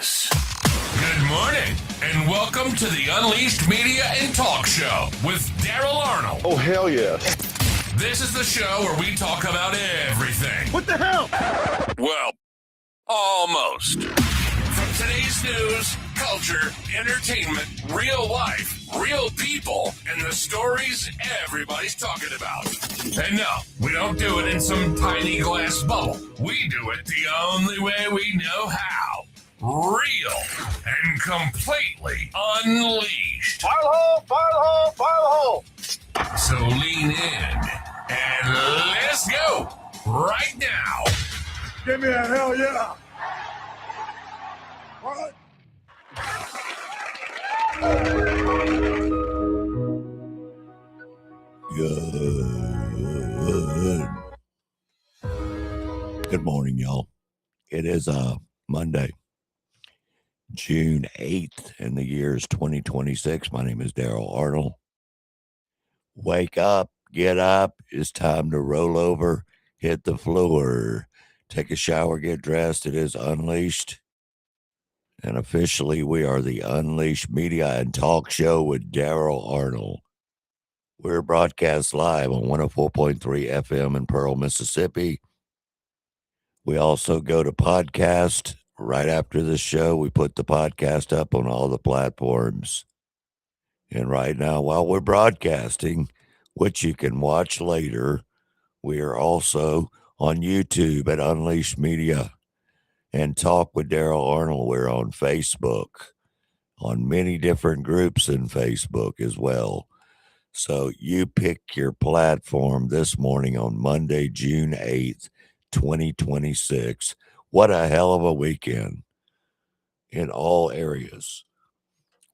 is. Good morning, and welcome to the Unleashed Media and Talk Show with Daryl Arnold. Oh, hell yeah. This is the show where we talk about everything. What the hell? Well, almost. From today's news, culture, entertainment, real life, real people, and the stories everybody's talking about. And no, we don't do it in some tiny glass bubble. We do it the only way we know how. Real and completely unleashed. Fire the hole, fire the hole, fire the hole. So lean in and let's go right now. Give me a hell yeah. What? Good morning, y'all. It is Monday, June 8th, and the year is 2026. My name is Daryl Arnold. Wake up, get up. It's time to roll over, hit the floor, take a shower, get dressed. It is Unleashed. And officially, we are the Unleashed Media and Talk Show with Daryl Arnold. We're broadcast live on 104.3 FM in Pearl, Mississippi. We also go to podcast. Right after the show, we put the podcast up on all the platforms. And right now, while we're broadcasting, which you can watch later, we are also on YouTube at Unleashed Media and Talk with Daryl Arnold. We're on Facebook, on many different groups in Facebook as well. So you pick your platform this morning on Monday, June 8th, 2026. What a hell of a weekend in all areas.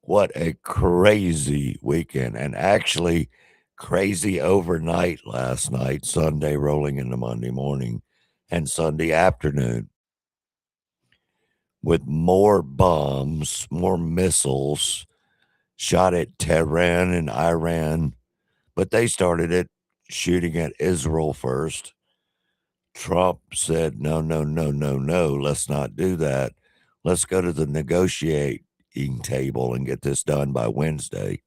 What a crazy weekend. And actually crazy overnight last night, Sunday rolling into Monday morning and Sunday afternoon, with more bombs, more missiles shot at Tehran and Iran, but they started it shooting at Israel first. Trump said, no, let's not do that. Let's go to the negotiating table and get this done by Wednesday.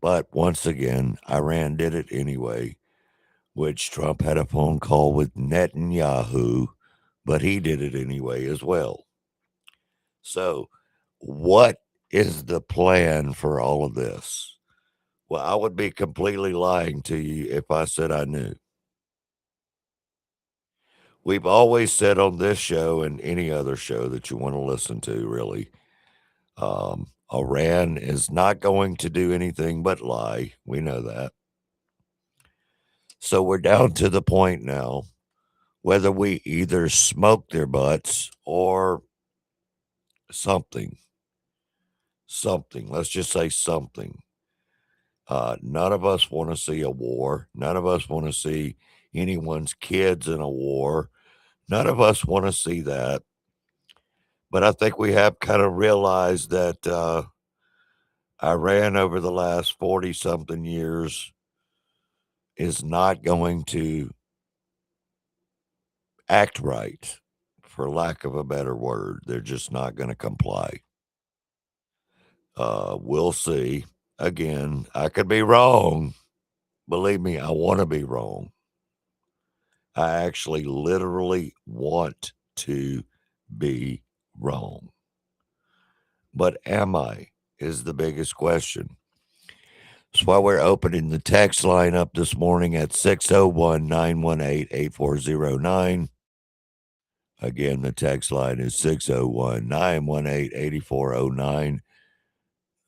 But once again, Iran did it anyway, which Trump had a phone call with Netanyahu, but he did it anyway as well. So what is the plan for all of this? Well, I would be completely lying to you if I said I knew. We've always said on this show and any other show that you want to listen to, really, Iran is not going to do anything but lie. We know that. So we're down to the point now, whether we either smoke their butts or something. Let's just say something. None of us want to see a war. None of us want to see anyone's kids in a war. None of us want to see that. But I think we have kind of realized that Iran over the last 40-something years is not going to act right, for lack of a better word. They're just not going to comply. We'll see. Again, I could be wrong. Believe me, I want to be wrong. I actually literally want to be wrong. But am I? Is the biggest question. That's why we're opening the text line up this morning at 601-918-8409. Again, the text line is 601-918-8409.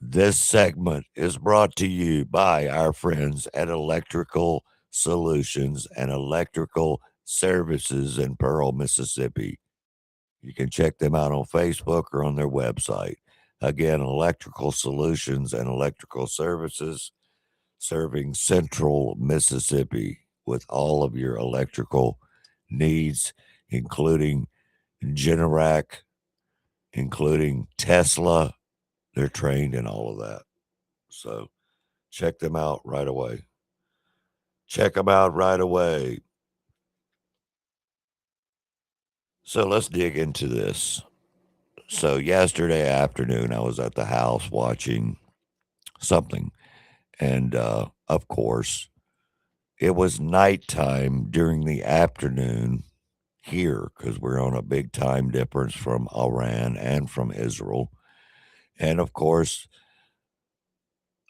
This segment is brought to you by our friends at Electrical Solutions and Electrical Services in Pearl, Mississippi. You can check them out on Facebook or on their website. Again, Electrical Solutions and Electrical Services, serving Central Mississippi with all of your electrical needs, including Generac, including Tesla. They're trained in all of that. So check them out right away. So let's dig into this. So yesterday afternoon, I was at the house watching something. And of course, it was nighttime during the afternoon here because we're on a big time difference from Iran and from Israel. And of course,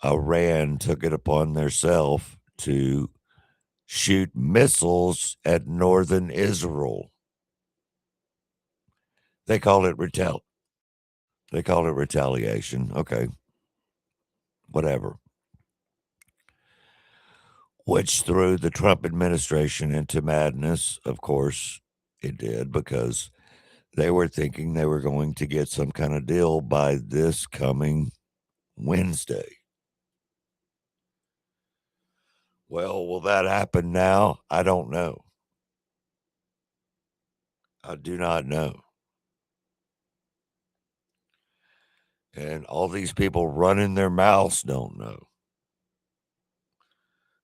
Iran took it upon themselves to shoot missiles at northern Israel. They call it retaliation. Okay, whatever. Which threw the Trump administration into madness. Of course, it did because they were thinking they were going to get some kind of deal by this coming Wednesday. Well, will that happen now? I don't know. I do not know. And all these people running their mouths don't know.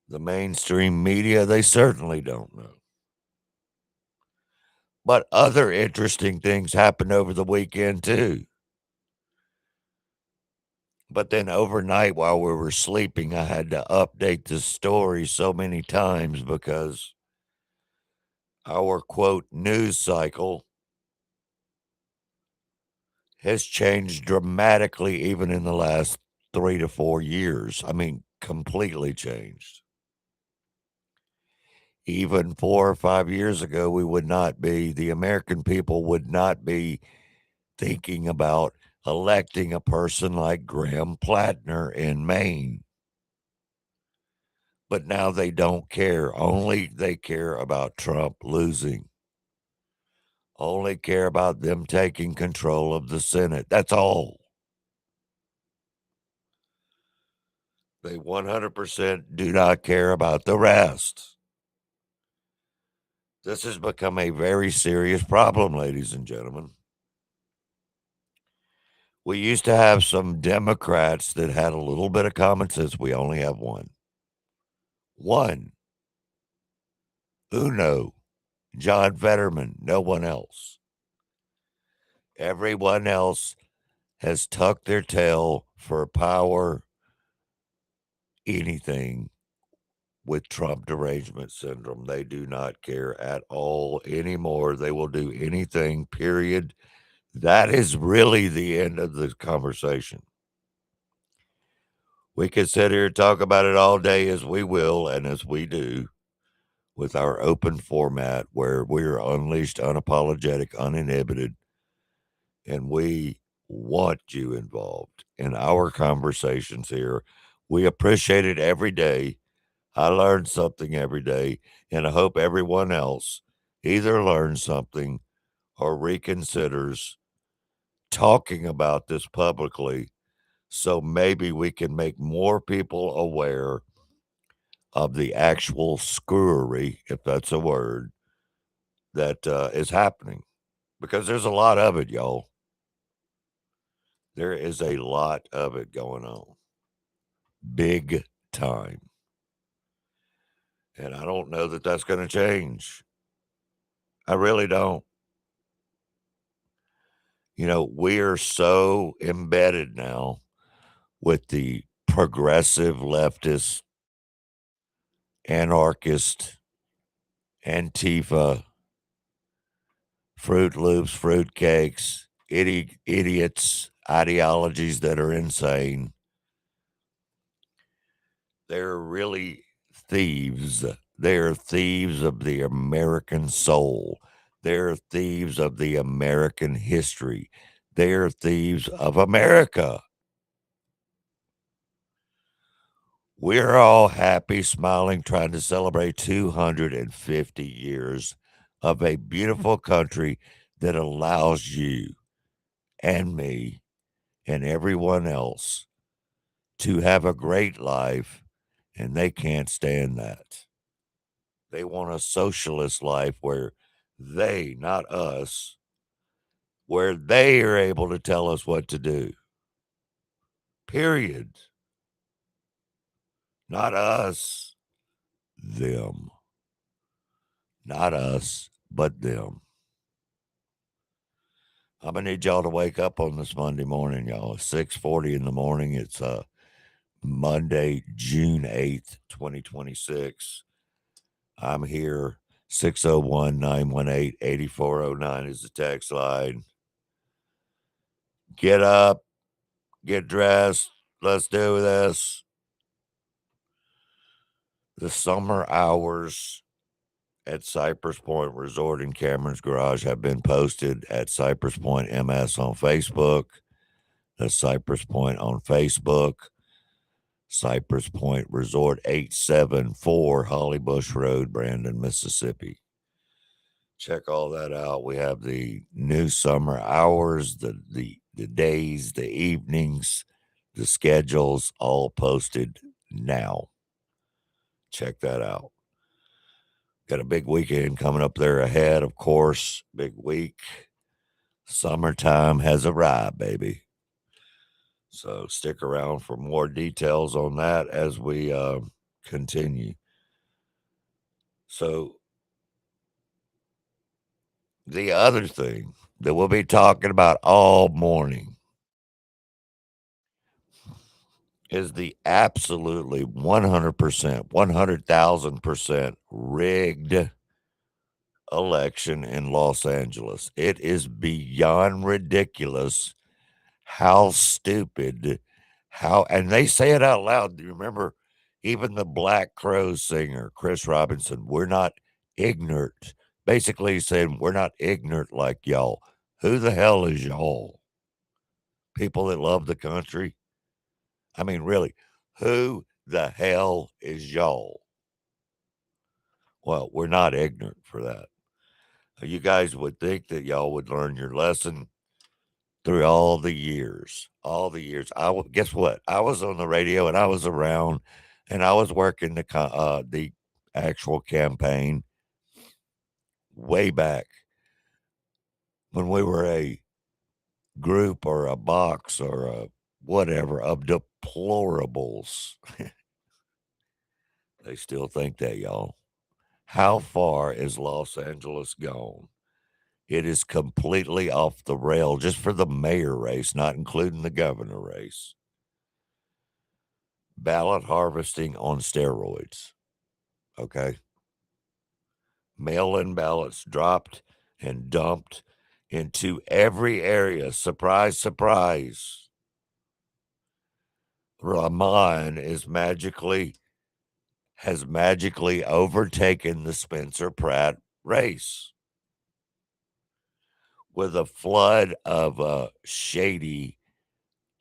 The mainstream media, they certainly don't know. But other interesting things happened over the weekend, too. But then overnight while we were sleeping, I had to update the story so many times because our quote news cycle has changed dramatically even in the last 3 to 4 years. I mean, completely changed. Even 4 or 5 years ago, the American people would not be thinking about electing a person like Graham Plattner in Maine. But now they don't care. Only they care about Trump losing. Only care about them taking control of the Senate. That's all. They 100% do not care about the rest. This has become a very serious problem, ladies and gentlemen. We used to have some Democrats that had a little bit of common sense. We only have one. One. Uno. John Fetterman. No one else. Everyone else has tucked their tail for power, anything with Trump derangement syndrome. They do not care at all anymore. They will do anything, period. That is really the end of the conversation. We could sit here and talk about it all day as we will and as we do with our open format where we're unleashed, unapologetic, uninhibited, and we want you involved in our conversations here. We appreciate it every day. I learn something every day, and I hope everyone else either learns something or reconsiders talking about this publicly so maybe we can make more people aware of the actual screwery, if that's a word, that is happening. Because there's a lot of it, y'all. There is a lot of it going on. Big time. And I don't know that that's going to change. I really don't. You know, we are so embedded now with the progressive leftist, anarchist, Antifa, Fruit Loops, fruit cakes, idiots, ideologies that are insane. They're really thieves. They're thieves of the American soul. They're thieves of the American history. They're thieves of America. We're all happy, smiling, trying to celebrate 250 years of a beautiful country that allows you and me and everyone else to have a great life, and they can't stand that. They want a socialist life where they, not us, where they are able to tell us what to do. Period. Not us, them. Not us, but them. I'm gonna need y'all to wake up on this Monday morning, y'all. 6:40 in the morning. It's Monday, June 8th, 2026. I'm here. 601-918-8409 is the text line. Get up, get dressed. Let's do this. The summer hours at Cypress Point Resort in Cameron's Garage have been posted at Cypress Point MS on Facebook. That's Cypress Point on Facebook. Cypress Point Resort 874 Holly Bush Road, Brandon, Mississippi. Check all that out. We have the new summer hours, the days, the evenings, the schedules all posted now. Check that out. Got a big weekend coming up there ahead, of course. Big week. Summertime has arrived, baby. So stick around for more details on that as we continue. So the other thing that we'll be talking about all morning is the absolutely 100%, 100,000% rigged election in Los Angeles. It is beyond ridiculous how stupid, and they say it out loud. Do you remember even the Black Crowes singer, Chris Robinson? We're not ignorant. Basically saying we're not ignorant like y'all. Who the hell is y'all? People that love the country? I mean, really, who the hell is y'all? Well, we're not ignorant for that. You guys would think that y'all would learn your lesson through all the years. Guess what? I was on the radio and I was around and I was working the actual campaign way back when we were a group or a box or a whatever of deplorables. They still think that, y'all. How far is Los Angeles gone? It is completely off the rail just for the mayor race, not including the governor race. Ballot harvesting on steroids. Okay. Mail-in ballots dropped and dumped into every area. Surprise, surprise. Rahman has magically overtaken the Spencer Pratt race with a flood of shady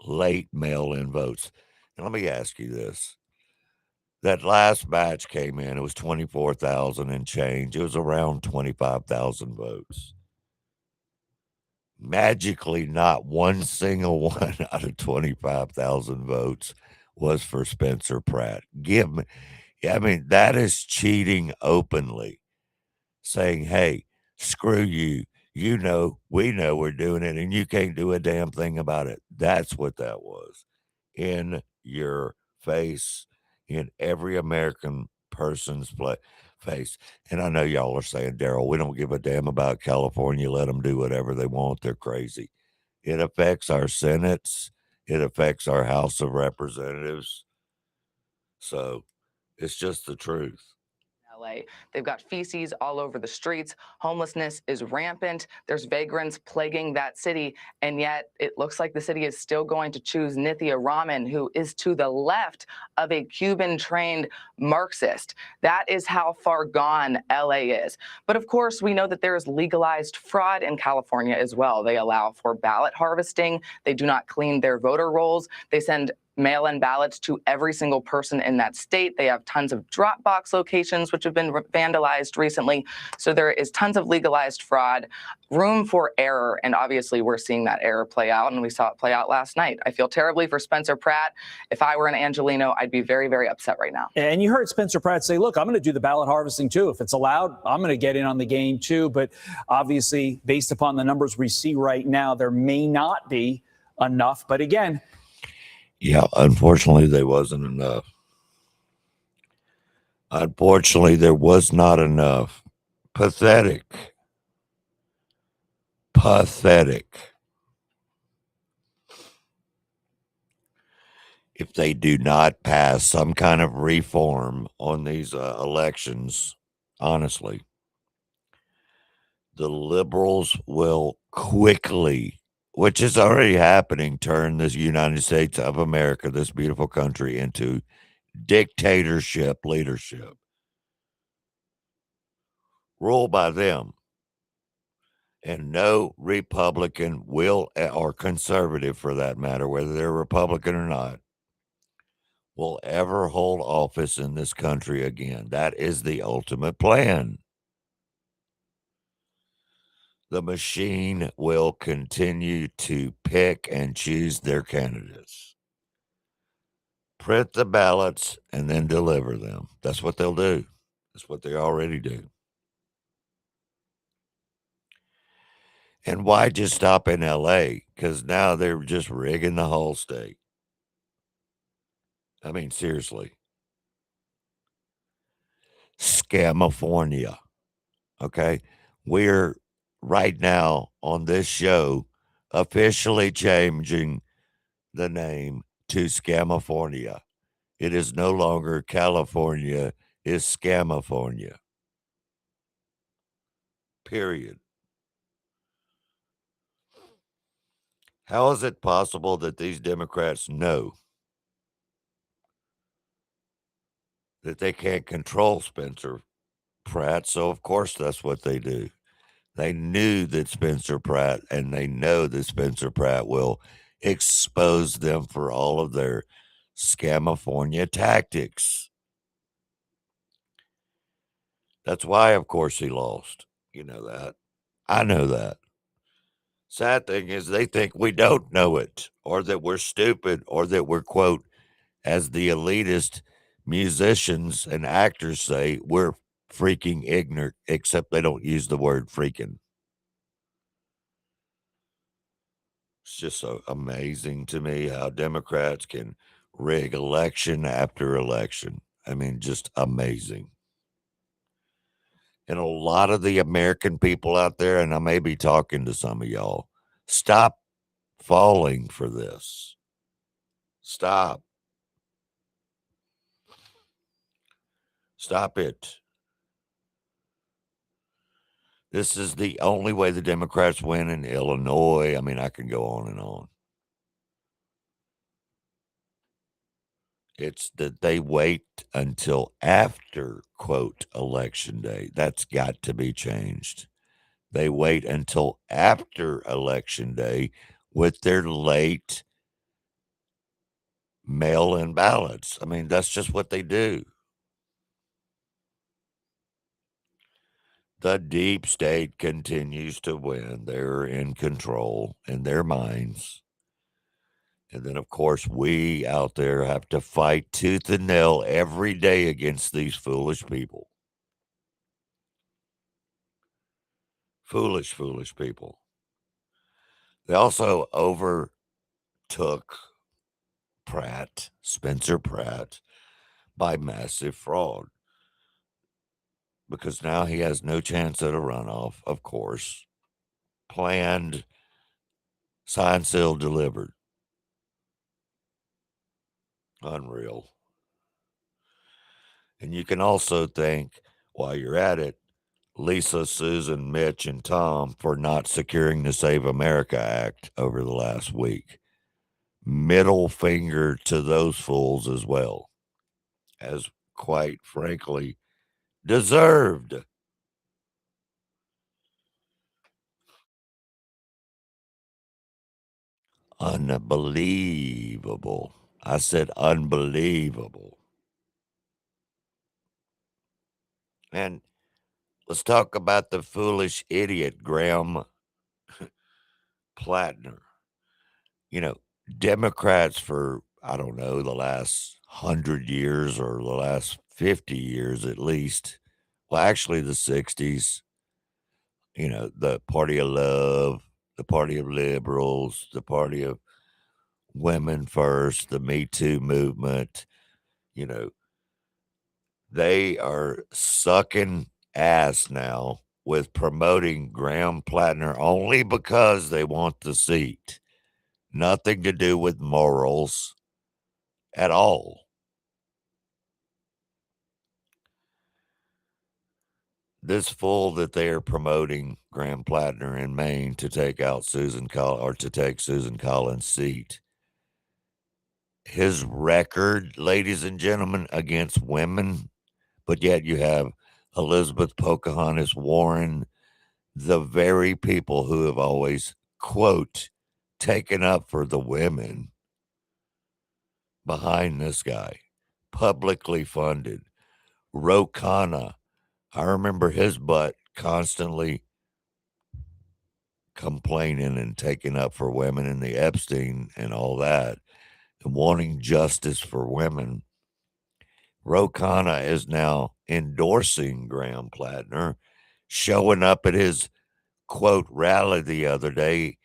late mail-in votes. And let me ask you this. That last batch came in, it was 24,000 and change. It was around 25,000 votes. Magically, not one single one out of 25,000 votes was for Spencer Pratt. I mean, that is cheating openly, saying, hey, screw you. You know, we know we're doing it, and you can't do a damn thing about it. That's what that was. In your face, in every American person's face. And I know y'all are saying, Daryl, we don't give a damn about California. Let them do whatever they want. They're crazy. It affects our senates. It affects our House of Representatives. So it's just the truth. LA. They've got feces all over the streets. Homelessness is rampant. There's vagrants plaguing that city. And yet it looks like the city is still going to choose Nithya Raman, who is to the left of a Cuban-trained Marxist. That is how far gone LA is. But of course, we know that there is legalized fraud in California as well. They allow for ballot harvesting. They do not clean their voter rolls. They send mail-in ballots to every single person in that state. They have tons of drop box locations, which have been vandalized recently. So there is tons of legalized fraud, room for error. And obviously, we're seeing that error play out, and we saw it play out last night. I feel terribly for Spencer Pratt. If I were an Angelino, I'd be very, very upset right now. And you heard Spencer Pratt say, look, I'm going to do the ballot harvesting, too. If it's allowed, I'm going to get in on the game, too. But obviously, based upon the numbers we see right now, there may not be enough. But again, yeah, unfortunately, there wasn't enough. Unfortunately, there was not enough. Pathetic. Pathetic. if they do not pass some kind of reform on these elections, honestly, the liberals will quickly, which is already happening, turn this United States of America, this beautiful country, into dictatorship leadership. Rule by them. And no Republican will, or conservative for that matter, whether they're Republican or not, will ever hold office in this country again. That is the ultimate plan. The machine will continue to pick and choose their candidates, print the ballots, and then deliver them. That's what they'll do. That's what they already do. And why just stop in LA? Because now they're just rigging the whole state. I mean, seriously. Scamifornia. Okay. We're right now on this show officially changing the name to Scamifornia. It is no longer California, it's Scamifornia. Period. How is it possible that these Democrats know that they can't control Spencer Pratt? So, of course, that's what they do. They knew that Spencer Pratt, and they know that Spencer Pratt will expose them for all of their Scamifornia tactics. That's why, of course, he lost. You know that. I know that. Sad thing is, they think we don't know it, or that we're stupid, or that we're, quote, as the elitist musicians and actors say, we're freaking ignorant, except they don't use the word freaking. It's just so amazing to me how Democrats can rig election after election. I mean, just amazing. And a lot of the American people out there, and I may be talking to some of y'all, stop falling for this. Stop. Stop it. This is the only way the Democrats win in Illinois. I mean, I can go on and on. It's that they wait until after, quote, election day. That's got to be changed. They wait until after election day with their late mail in ballots. I mean, that's just what they do. The deep state continues to win. They're in control in their minds. And then, of course, we out there have to fight tooth and nail every day against these foolish people. Foolish, foolish people. They also overtook Pratt, Spencer Pratt, by massive fraud because now he has no chance at a runoff, of course. Planned, signed, sealed, delivered. Unreal. And you can also thank, while you're at it, Lisa, Susan, Mitch, and Tom for not securing the Save America Act over the last week. Middle finger to those fools as well, as quite frankly deserved. Unbelievable. I said unbelievable. And let's talk about the foolish idiot, Graham Plattner. You know, Democrats for, I don't know, the last 100 years or the last 50 years at least. Well, actually, the 60s, you know, the party of love, the party of liberals, the party of women first, the Me Too movement, you know, they are sucking ass now with promoting Graham Plattner only because they want the seat. Nothing to do with morals. at all. This fool that they are promoting, Graham Plattner in Maine, to take out to take Susan Collins' seat. His record, ladies and gentlemen, against women, but yet you have Elizabeth Pocahontas Warren, the very people who have always, quote, taken up for the women behind this guy, publicly funded. Ro Khanna, I remember his butt constantly complaining and taking up for women and the Epstein and all that and wanting justice for women. Ro Khanna is now endorsing Graham Plattner, showing up at his quote rally the other day,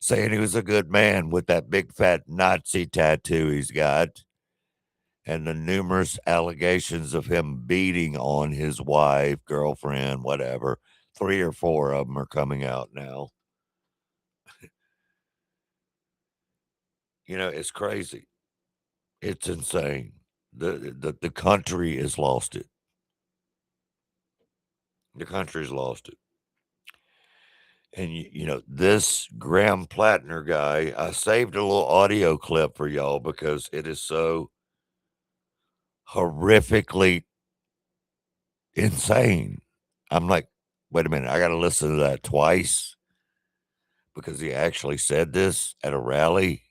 saying he was a good man with that big fat Nazi tattoo he's got, and the numerous allegations of him beating on his wife, girlfriend, whatever. 3 or 4 of them are coming out now. You know, it's crazy. It's insane. The country has lost it. The country's lost it. And, you know, this Graham Plattner guy, I saved a little audio clip for y'all because it is so horrifically insane. I'm like, wait a minute, I got to listen to that twice because he actually said this at a rally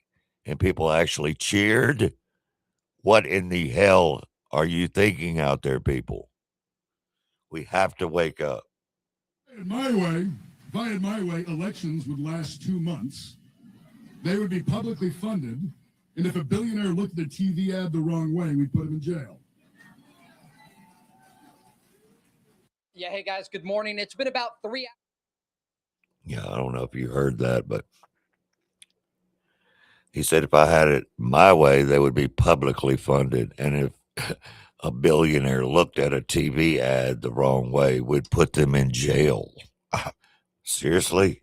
and people actually cheered. What in the hell are you thinking out there, people? We have to wake up. In my way, if I had my way, elections would last 2 months. They would be publicly funded. And if a billionaire looked at a TV ad the wrong way, we'd put him in jail. Yeah, hey guys, good morning. It's been about 3 hours. Yeah, I don't know if you heard that, but he said if I had it my way, they would be publicly funded. And if a billionaire looked at a TV ad the wrong way, we'd put them in jail. Seriously?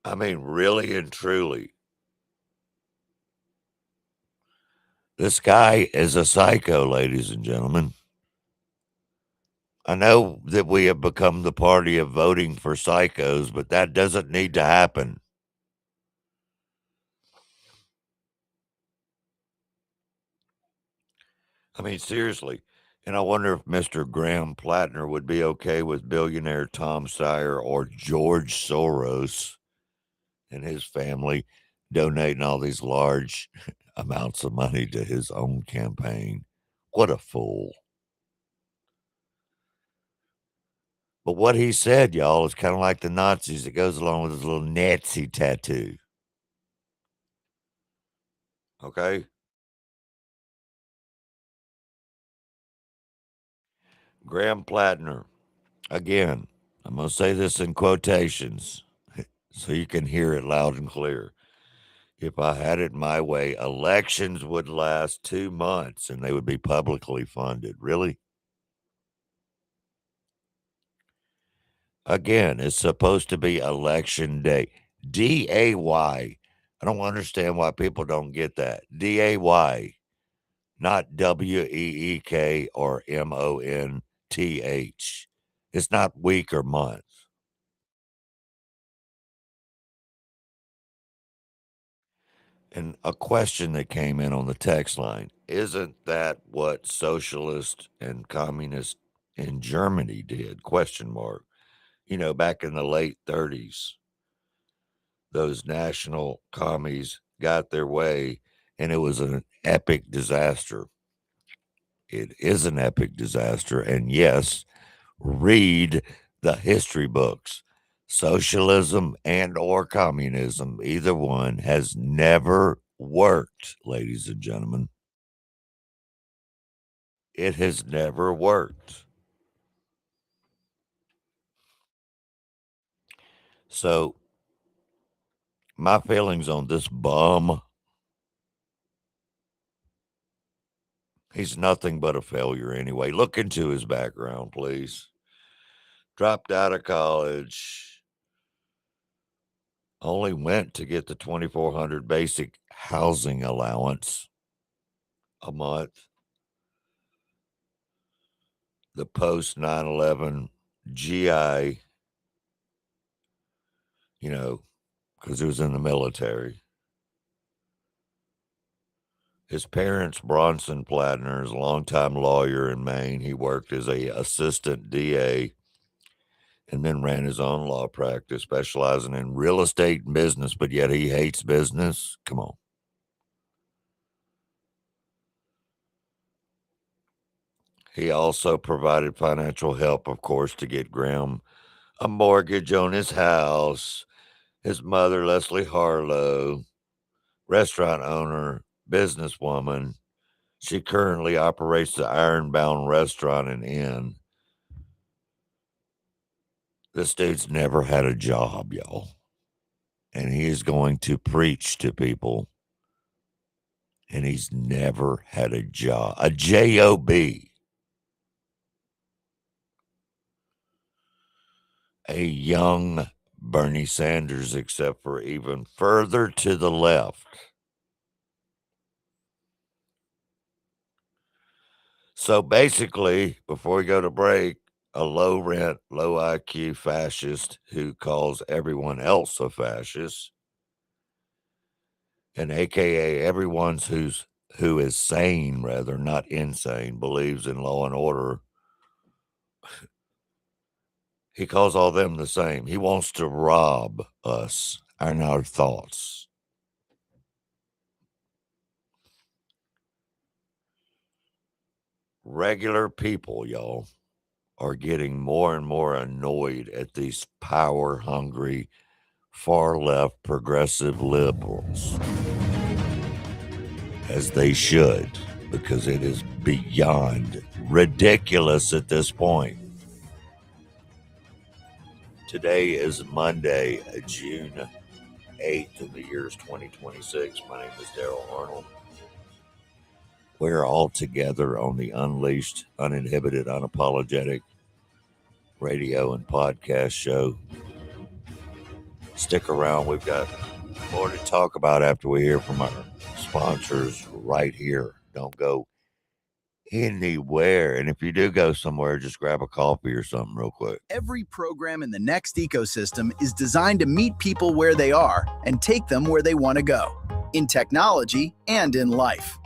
I mean, really and truly. This guy is a psycho, ladies and gentlemen. I know that we have become the party of voting for psychos, but that doesn't need to happen. I mean, seriously. And I wonder if Mr. Graham Plattner would be okay with billionaire Tom Steyer or George Soros and his family donating all these large amounts of money to his own campaign. What a fool. But what he said, y'all, is kind of like the Nazis. It goes along with his little Nazi tattoo. Okay? Graham Plattner. Again, I'm going to say this in quotations so you can hear it loud and clear. If I had it my way, elections would last 2 months and they would be publicly funded. Really? Again, it's supposed to be election day. D-A-Y. I don't understand why people don't get that. D-A-Y, not W-E-E-K or M-O-N-T-H. It's not week or month. And a question that came in on the text line, isn't that what socialists and communists in Germany did? Question mark. You know, back in the late 30s, those national commies got their way and it was an epic disaster. It is an epic disaster. And yes, read the history books. Socialism and or communism, either one, has never worked, ladies and gentlemen. It has never worked. So my feelings on this bum, he's nothing but a failure anyway. Look into his background, please. Dropped out of college, only went to get the $2,400 basic housing allowance a month. The post 9/11 GI, because he was in the military. His parents, Bronson Platner, is a longtime lawyer in Maine. He worked as a assistant DA and then ran his own law practice, specializing in real estate and business, but yet he hates business. Come on. He also provided financial help, of course, to get Graham a mortgage on his house. His mother, Leslie Harlow, restaurant owner, businesswoman. She currently operates the Ironbound Restaurant and Inn. This dude's never had a job, y'all. And he is going to preach to people. And he's never had a job. A J-O-B. A young Bernie Sanders, except for even further to the left. So basically, before we go to break, a low rent, low IQ fascist who calls everyone else a fascist, and AKA everyone who is sane, rather, not insane, believes in law and order. He calls all them the same. He wants to rob us and our thoughts. Regular people, y'all, are getting more and more annoyed at these power-hungry, far-left progressive liberals. As they should, because it is beyond ridiculous at this point. Today is Monday, June 8th, and the year is 2026. My name is Daryl Arnold. We're all together on the Unleashed, Uninhibited, Unapologetic radio and podcast show. Stick around. We've got more to talk about after we hear from our sponsors right here. Don't go anywhere. And if you do go somewhere, just grab a coffee or something real quick. Every program in the Next ecosystem is designed to meet people where they are and take them where they want to go, in technology and in life.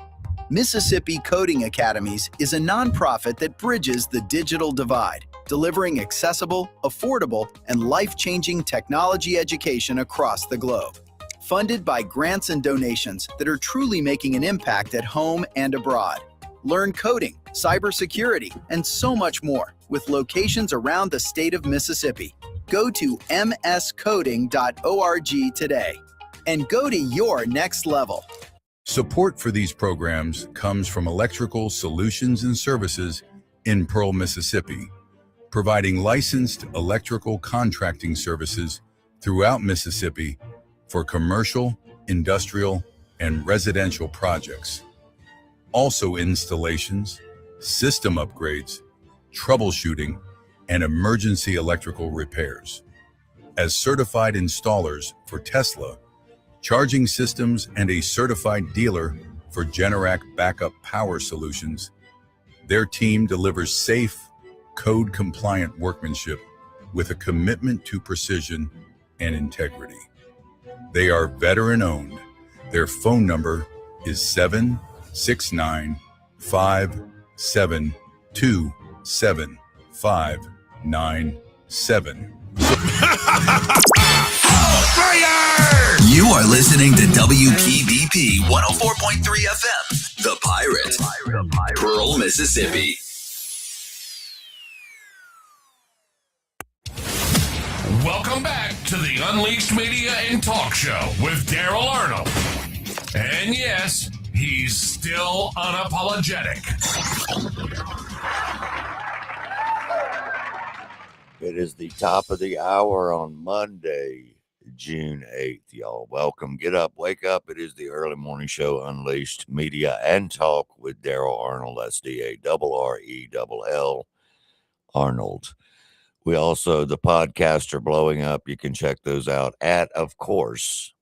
Mississippi Coding Academies is a nonprofit that bridges the digital divide, delivering accessible, affordable, and life-changing technology education across the globe. Funded by grants and donations that are truly making an impact at home and abroad. Learn coding, cybersecurity, and so much more with locations around the state of Mississippi. Go to mscoding.org today and go to your next level. Support for these programs comes from Electrical Solutions and Services in Pearl, Mississippi, providing licensed electrical contracting services throughout Mississippi for commercial, industrial, and residential projects. Also installations, system upgrades, troubleshooting, and emergency electrical repairs. As certified installers for Tesla, charging systems, and a certified dealer for Generac backup power solutions, their team delivers safe, code-compliant workmanship with a commitment to precision and integrity. They are veteran-owned. Their phone number is 769-572-7597. You are listening to WPBP 104.3 FM, The Pirate, Pearl, Mississippi. Welcome back to the Unleashed Media and Talk Show with Daryl Arnold. And yes, he's still unapologetic. It is the top of the hour on Monday, June 8th, y'all. Welcome. Get up, wake up. It is the early morning show, Unleashed Media and Talk with Daryl Arnold. That's D-A-R-R-E-L-L Arnold. We also, the podcasts are blowing up. You can check those out at, of course,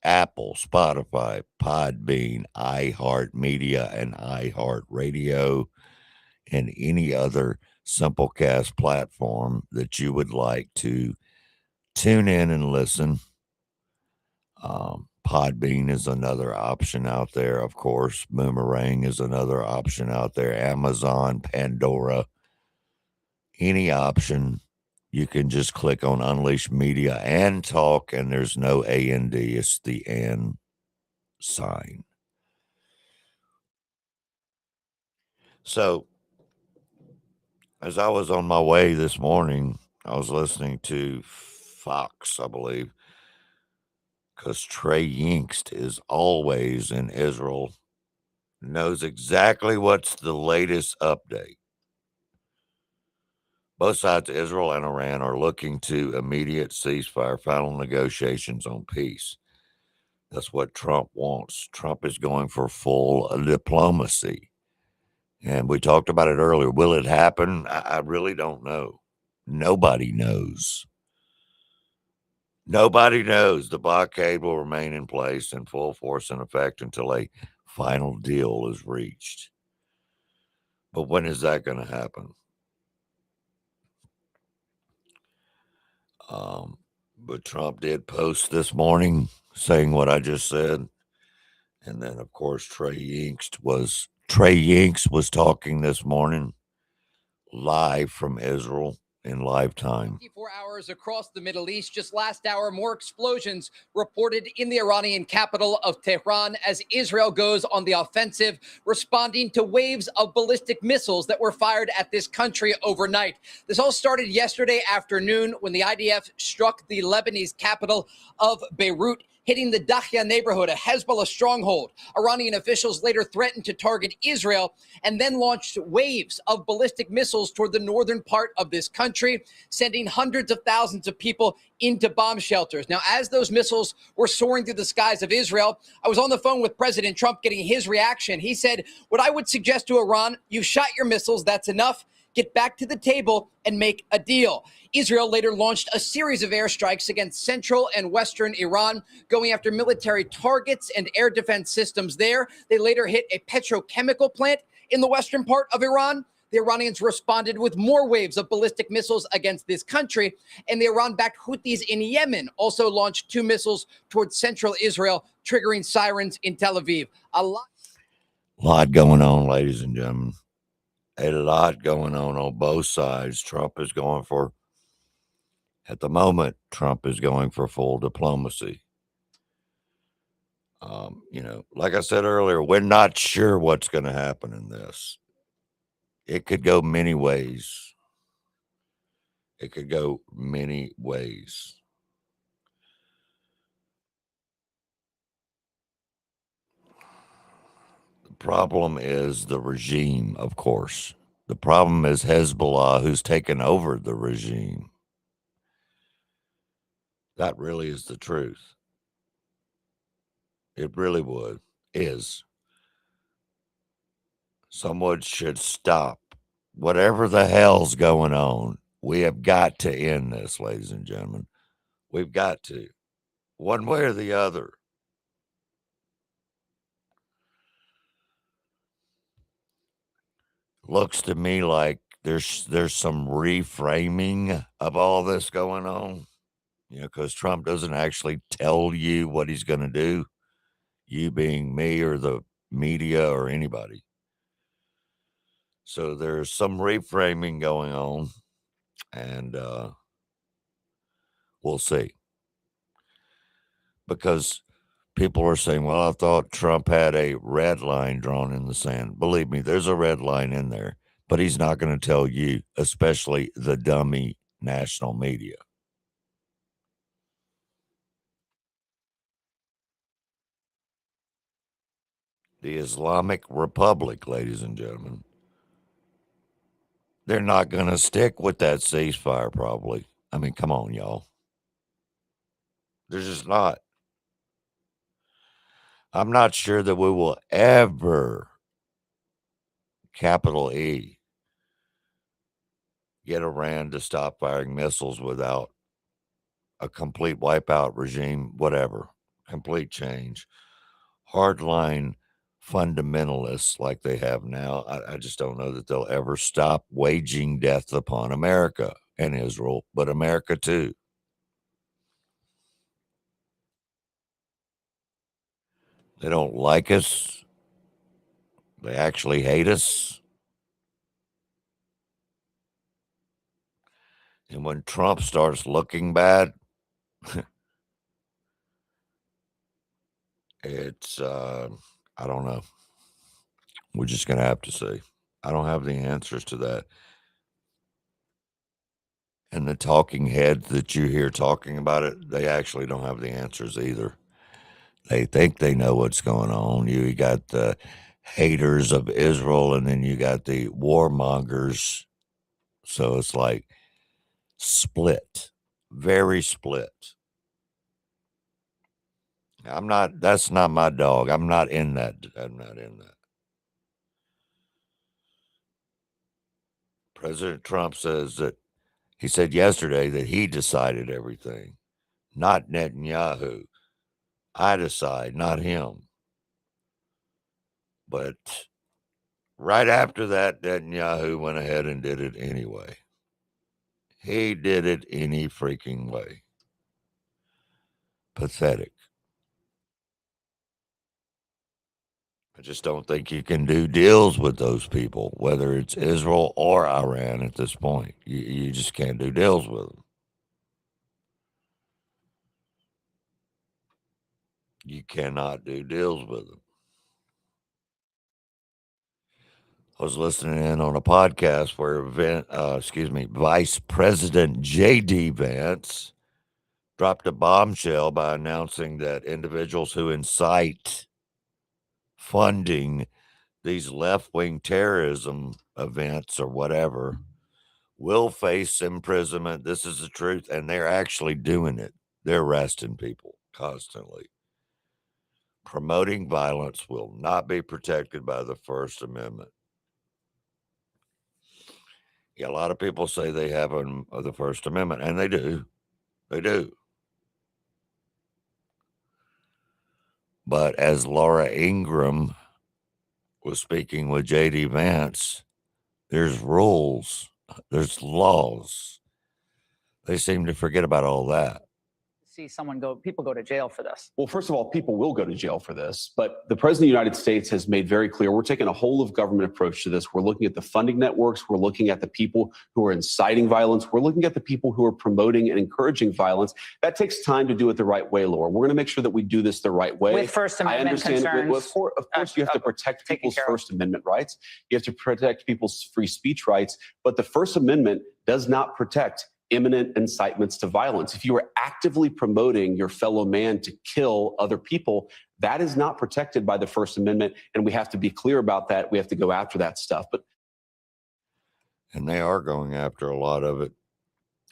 Apple, Spotify, Podbean, iHeartMedia, and iHeartRadio, and any other Simplecast platform that you would like to tune in and listen. Podbean is another option out there, of course. Boomerang is another option out there. Amazon, Pandora, any option. You can just click on Unleash Media and Talk, and there's no AND, it's the and sign. So, as I was on my way this morning, I was listening to Fox, I believe, because Trey Yingst is always in Israel, knows exactly what's the latest update. Both sides, Israel and Iran, are looking to immediate ceasefire, final negotiations on peace. That's what Trump wants. Trump is going for full diplomacy. And we talked about it earlier. Will it happen? I really don't know. Nobody knows. Nobody knows. The blockade will remain in place in full force and effect until a final deal is reached. But when is that going to happen? But Trump did post this morning saying what I just said. And then, of course, Trey Yingst was talking this morning live from Israel in live time. 24 hours across the Middle East. Just last hour, more explosions reported in the Iranian capital of Tehran as Israel goes on the offensive, responding to waves of ballistic missiles that were fired at this country overnight. This all started yesterday afternoon when the IDF struck the Lebanese capital of Beirut, hitting the Dahya neighborhood, a Hezbollah stronghold. Iranian officials later threatened to target Israel and then launched waves of ballistic missiles toward the northern part of this country, sending hundreds of thousands of people into bomb shelters. Now, as those missiles were soaring through the skies of Israel, I was on the phone with President Trump getting his reaction. He said, "What I would suggest to Iran, you've shot your missiles, that's enough. Get back to the table and make a deal." Israel later launched a series of airstrikes against central and western Iran, going after military targets and air defense systems there. They later hit a petrochemical plant in the western part of Iran. The Iranians responded with more waves of ballistic missiles against this country, and the Iran-backed Houthis in Yemen also launched 2 missiles towards central Israel, triggering sirens in Tel Aviv. A lot going on, ladies and gentlemen. A lot going on both sides. At the moment, Trump is going for full diplomacy. Like I said earlier, we're not sure what's going to happen in this. It could go many ways. The problem is the regime, of course. The problem is Hezbollah, who's taken over the regime. That really is the truth. It really is. Someone should stop whatever the hell's going on. We have got to end this, ladies and gentlemen. We've got to, one way or the other. Looks to me like there's some reframing of all this going on, because Trump doesn't actually tell you what he's going to do, you being me or the media or anybody. So there's some reframing going on, and we'll see. Because people are saying, well, I thought Trump had a red line drawn in the sand. Believe me, there's a red line in there, but he's not going to tell you, especially the dummy national media. The Islamic Republic, ladies and gentlemen, they're not going to stick with that ceasefire, probably. I mean, come on, y'all. They're just not. I'm not sure that we will ever, capital E, get Iran to stop firing missiles without a complete wipeout regime, whatever, complete change. Hardline fundamentalists like they have now, I just don't know that they'll ever stop waging death upon America and Israel, but America too. They don't like us. They actually hate us. And when Trump starts looking bad, it's, I don't know. We're just going to have to see. I don't have the answers to that. And the talking heads that you hear talking about it, they actually don't have the answers either. They think they know what's going on. You got the haters of Israel, and then you got the warmongers. So it's like split, very split. That's not my dog. I'm not in that. President Trump says that he said yesterday that he decided everything, not Netanyahu. I decide, not him. But right after that, Netanyahu went ahead and did it anyway. He did it any freaking way. Pathetic. I just don't think you can do deals with those people, whether it's Israel or Iran at this point. You just can't do deals with them. You cannot do deals with them. I was listening in on a podcast where Vice President J.D. Vance dropped a bombshell by announcing that individuals who incite funding these left-wing terrorism events or whatever will face imprisonment. This is the truth, and they're actually doing it. They're arresting people constantly. Promoting violence will not be protected by the First Amendment. Yeah, a lot of people say they have the First Amendment, and they do. They do. But as Laura Ingraham was speaking with J.D. Vance, there's rules, there's laws. They seem to forget about all that. See people go to jail for this. Well, first of all, people will go to jail for this, but the President of the United States has made very clear we're taking a whole of government approach to this. We're looking at the funding networks. We're looking at the people who are inciting violence. We're looking at the people who are promoting and encouraging violence. That takes time to do it the right way, Laura. We're going to make sure that we do this the right way. With First Amendment I understand. concerns. Of course, you have to protect people's First Amendment rights. You have to protect people's free speech rights. But the First Amendment does not protect imminent incitements to violence. If you are actively promoting your fellow man to kill other people, that is not protected by the First Amendment, and we have to be clear about that. We have to go after that stuff. And they are going after a lot of it.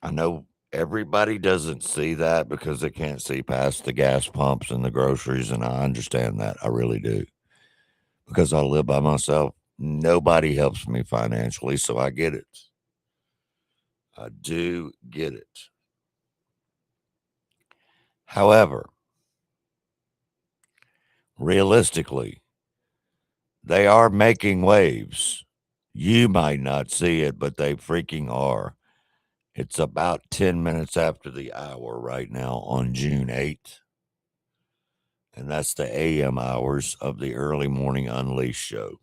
I know everybody doesn't see that because they can't see past the gas pumps and the groceries, and I understand that. I really do. Because I live by myself, nobody helps me financially, so I get it. I do get it. However, realistically, they are making waves. You might not see it, but they freaking are. It's about 10 minutes after the hour right now on June 8th. And that's the AM hours of the Early Morning Unleashed show.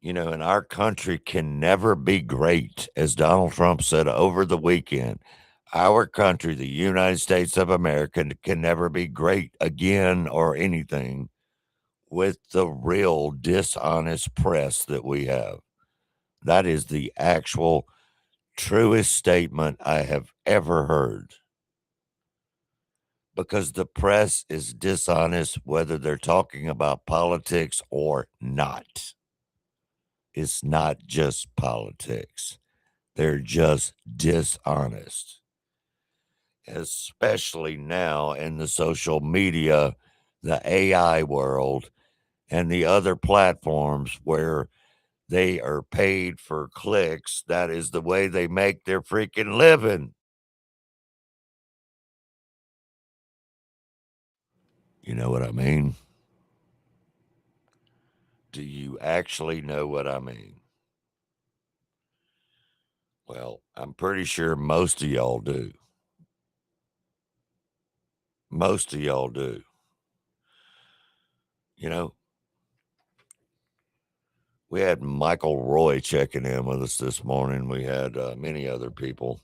You know, and our country can never be great, as Donald Trump said over the weekend. Our country, the United States of America, can never be great again or anything with the real dishonest press that we have. That is the actual truest statement I have ever heard. Because the press is dishonest whether they're talking about politics or not. It's not just politics. They're just dishonest. Especially now in the social media, the AI world, and the other platforms where They are paid for clicks. That is the way they make their freaking living. You know what I mean? Do you actually know what I mean? Well, I'm pretty sure most of y'all do. Most of y'all do. You know, we had Michael Roy checking in with us this morning. We had many other people.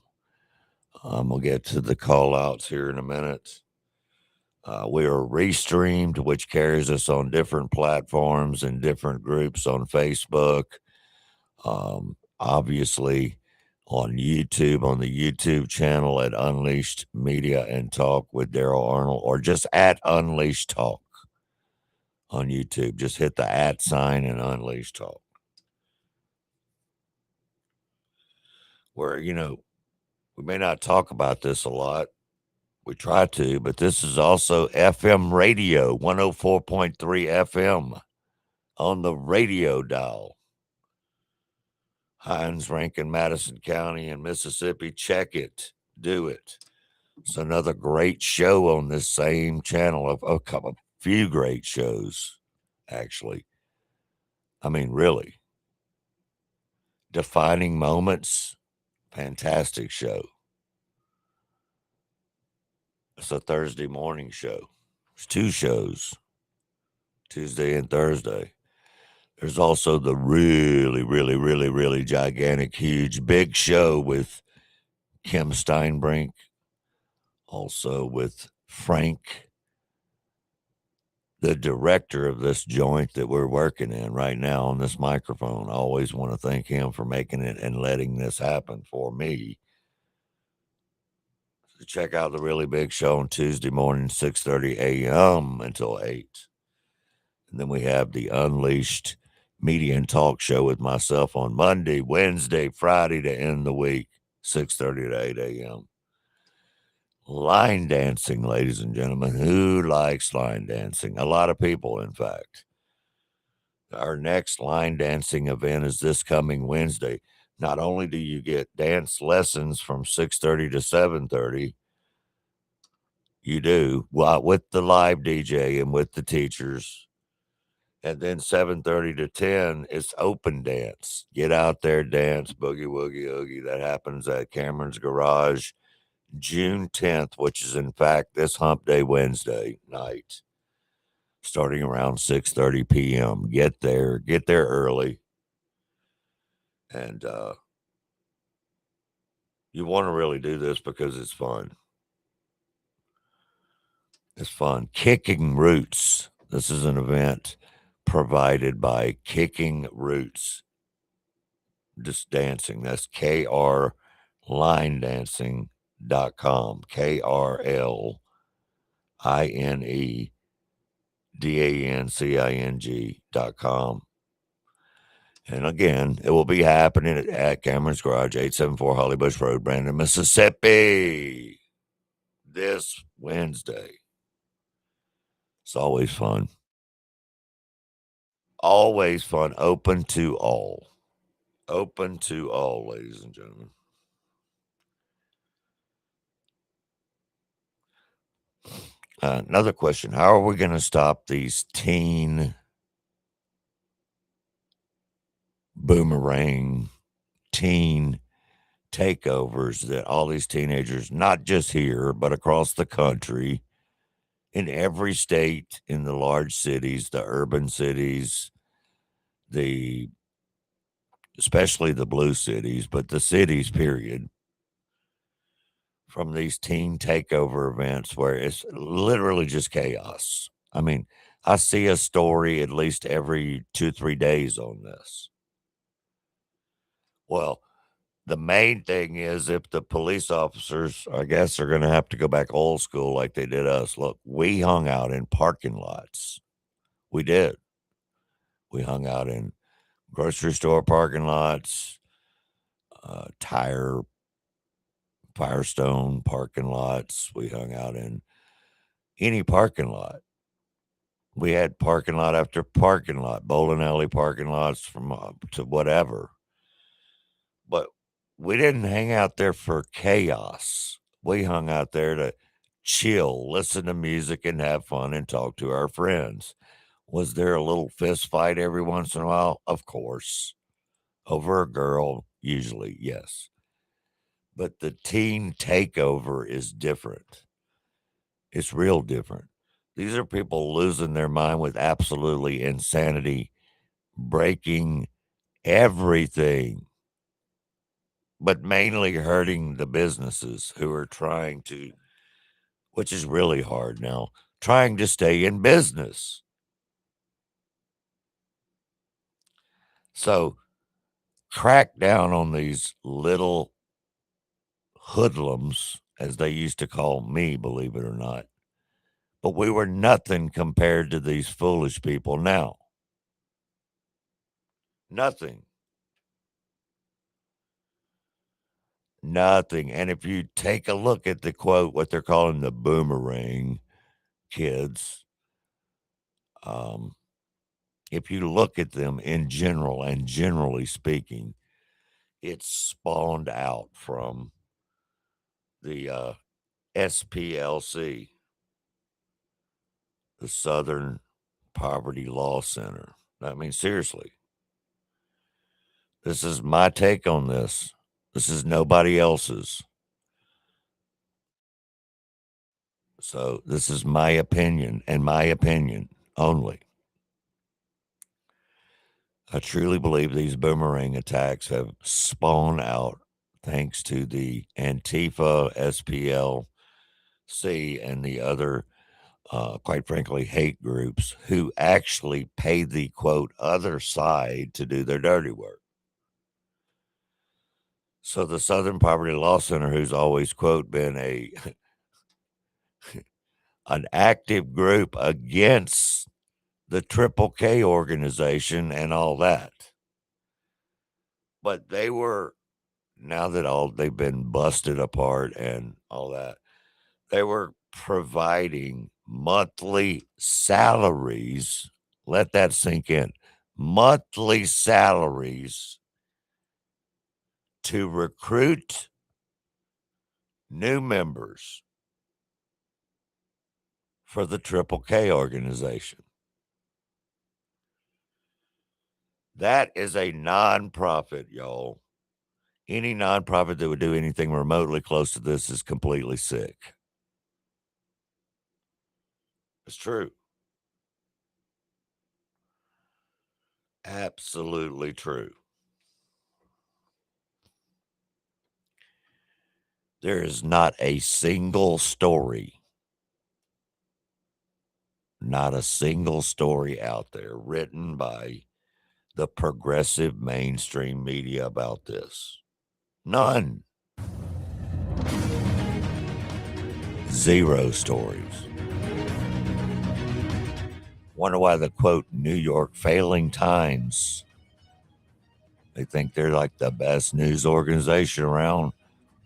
We'll get to the call outs here in a minute. We are Restreamed, which carries us on different platforms and different groups on Facebook. Obviously, on YouTube, on the YouTube channel at Unleashed Media and Talk with Daryl Arnold, or just at Unleashed Talk on YouTube. Just hit the @ sign and Unleashed Talk. Where, you know, we may not talk about this a lot. We try to, but this is also FM radio, 104.3 FM on the radio dial. Hines, Rankin, Madison County in Mississippi. Check it. Do it. It's another great show on this same channel. A few great shows, actually. I mean, really. Defining Moments, fantastic show. It's a Thursday morning show. It's 2 shows, Tuesday and Thursday. There's also the really gigantic, huge, big show with Kim Steinbrink, also with Frank, the director of this joint that we're working in right now on this microphone. I always want to thank him for making it and letting this happen for me. So check out the really big show on Tuesday morning, 6:30 a.m. until 8. And then we have the Unleashed Media and Talk show with myself on Monday, Wednesday, Friday to end the week, 6:30 to 8 a.m. Line dancing, ladies and gentlemen. Who likes line dancing? A lot of people, in fact. Our next line dancing event is this coming Wednesday. Not only do you get dance lessons from 6:30 to 7:30, you do, well, with the live DJ and with the teachers. And then 7:30 to 10, it's open dance. Get out there, dance, boogie, woogie, oogie. That happens at Cameron's Garage, June 10th, which is, in fact, this hump day Wednesday night, starting around 6:30 p.m. Get there early. And you want to really do this because it's fun. It's fun. Kicking Roots. This is an event provided by Kicking Roots. Just dancing. That's krlinedancing.com. krlinedancing.com. And again, it will be happening at Cameron's Garage, 874 Holly Bush Road, Brandon, Mississippi, this Wednesday. It's always fun. Always fun. Open to all. Open to all, ladies and gentlemen. Another question. How are we going to stop these teen boomerang, teen takeovers that all these teenagers, not just here, but across the country, in every state, in the large cities, the urban cities, especially the blue cities, but the cities, period, from these teen takeover events where it's literally just chaos. I mean, I see a story at least every 2-3 days on this. Well, the main thing is if the police officers, I guess, are going to have to go back old school like they did us. Look, we hung out in parking lots. We did. We hung out in grocery store parking lots, Firestone parking lots. We hung out in any parking lot. We had parking lot after parking lot, bowling alley parking lots from to whatever. But we didn't hang out there for chaos. We hung out there to chill, listen to music, and have fun and talk to our friends. Was there a little fist fight every once in a while? Of course. Over a girl, usually, yes. But the teen takeover is different. It's real different. These are people losing their mind with absolutely insanity, breaking everything, but mainly hurting the businesses who are trying to, which is really hard now, trying to stay in business. So crack down on these little hoodlums, as they used to call me, believe it or not. But we were nothing compared to these foolish people now. Nothing. Nothing. And if you take a look at the quote, what they're calling the boomerang kids, if you look at them in general and generally speaking, it's spawned out from the SPLC, the Southern Poverty Law Center. I mean, seriously, this is my take on this. This is nobody else's. So this is my opinion and my opinion only. I truly believe these boomerang attacks have spawned out thanks to the Antifa, SPLC, and the other, quite frankly, hate groups who actually pay the, quote, other side to do their dirty work. So the Southern Poverty Law Center, who's always, quote, been an active group against the Triple K organization and all that. But they were, now that they've been busted apart and all that, they were providing monthly salaries. Let that sink in. Monthly salaries to recruit new members for the Triple K organization. That is a nonprofit, y'all. Any nonprofit that would do anything remotely close to this is completely sick. It's true. Absolutely true. There is not a single story, not a single story out there written by the progressive mainstream media about this. None. Zero stories. Wonder why the quote New York Failing Times, they think they're like the best news organization around.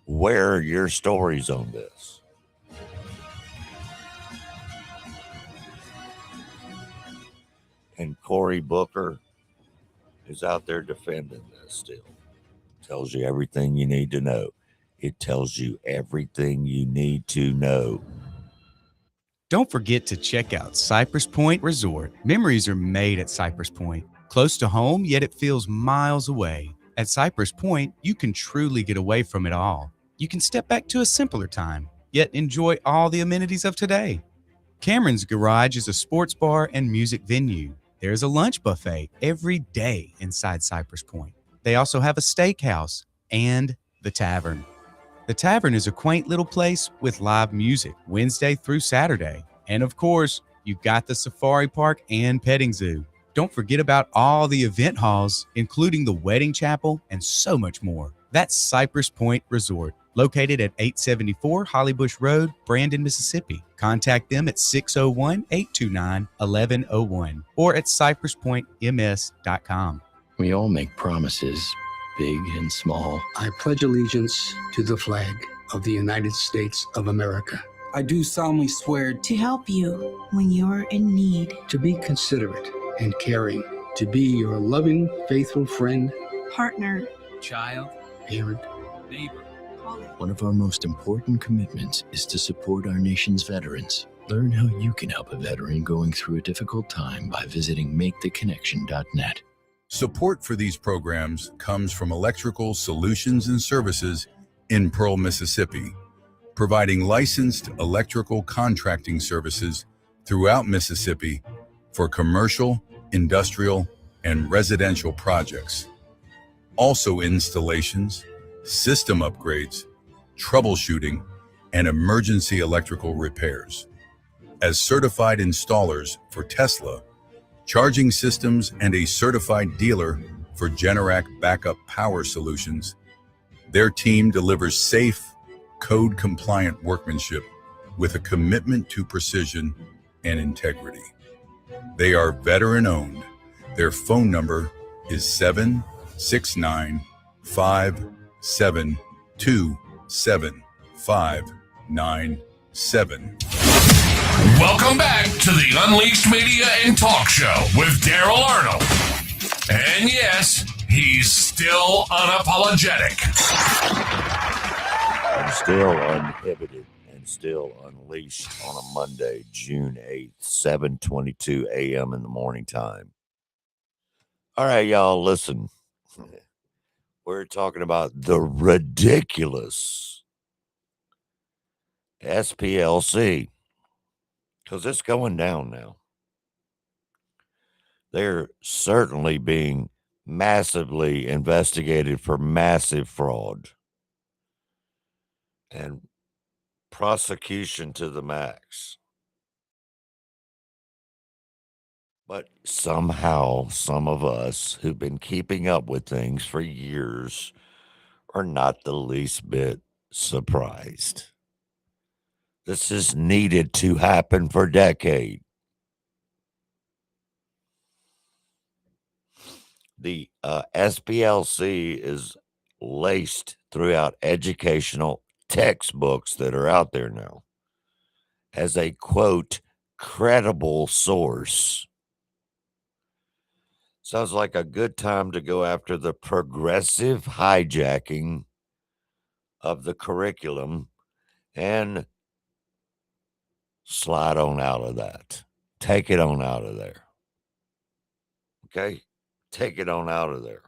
Where are your stories on this? And Cory Booker is out there defending this still. Tells you everything you need to know. It tells you everything you need to know. Don't forget to check out Cypress Point Resort. Memories are made at Cypress Point. Close to home, yet it feels miles away. At Cypress Point, you can truly get away from it all. You can step back to a simpler time, yet enjoy all the amenities of today. Cameron's Garage is a sports bar and music venue. There's a lunch buffet every day inside Cypress Point. They also have a steakhouse and the Tavern. The Tavern is a quaint little place with live music Wednesday through Saturday. And of course, you've got the Safari Park and Petting Zoo. Don't forget about all the event halls, including the Wedding Chapel and so much more. That's Cypress Point Resort, located at 874 Hollybush Road, Brandon, Mississippi. Contact them at 601-829-1101 or at cypresspointms.com. We all make promises, big and small. I pledge allegiance to the flag of the United States of America I do solemnly swear to help you when you're in need, to be considerate and caring, to be your loving, faithful friend, partner, child, parent, neighbor. One of our most important commitments is to support our nation's veterans. Learn how you can help a veteran going through a difficult time by visiting maketheconnection.net. Support for these programs comes from Electrical Solutions and Services in Pearl, Mississippi, providing licensed electrical contracting services throughout Mississippi for commercial, industrial, and residential projects. Also installations, system upgrades, troubleshooting, and emergency electrical repairs. As certified installers for Tesla, charging systems, and a certified dealer for Generac backup power solutions, their team delivers safe, code-compliant workmanship with a commitment to precision and integrity. They are veteran-owned. Their phone number is 769-572-7597. Welcome back to the Unleashed Media and Talk Show with Daryl Arnold. And yes, he's still unapologetic. I'm still uninhibited and still unleashed on a Monday, June 8th, 7:22 a.m. in the morning time. All right, y'all, listen. We're talking about the ridiculous SPLC because it's going down now. They're certainly being massively investigated for massive fraud and prosecution to the max. But somehow, some of us who've been keeping up with things for years are not the least bit surprised. This has needed to happen for decades. The SPLC is laced throughout educational textbooks that are out there now as a, quote, credible source. Sounds like a good time to go after the progressive hijacking of the curriculum and slide on out of that. Take it on out of there. Okay? Take it on out of there.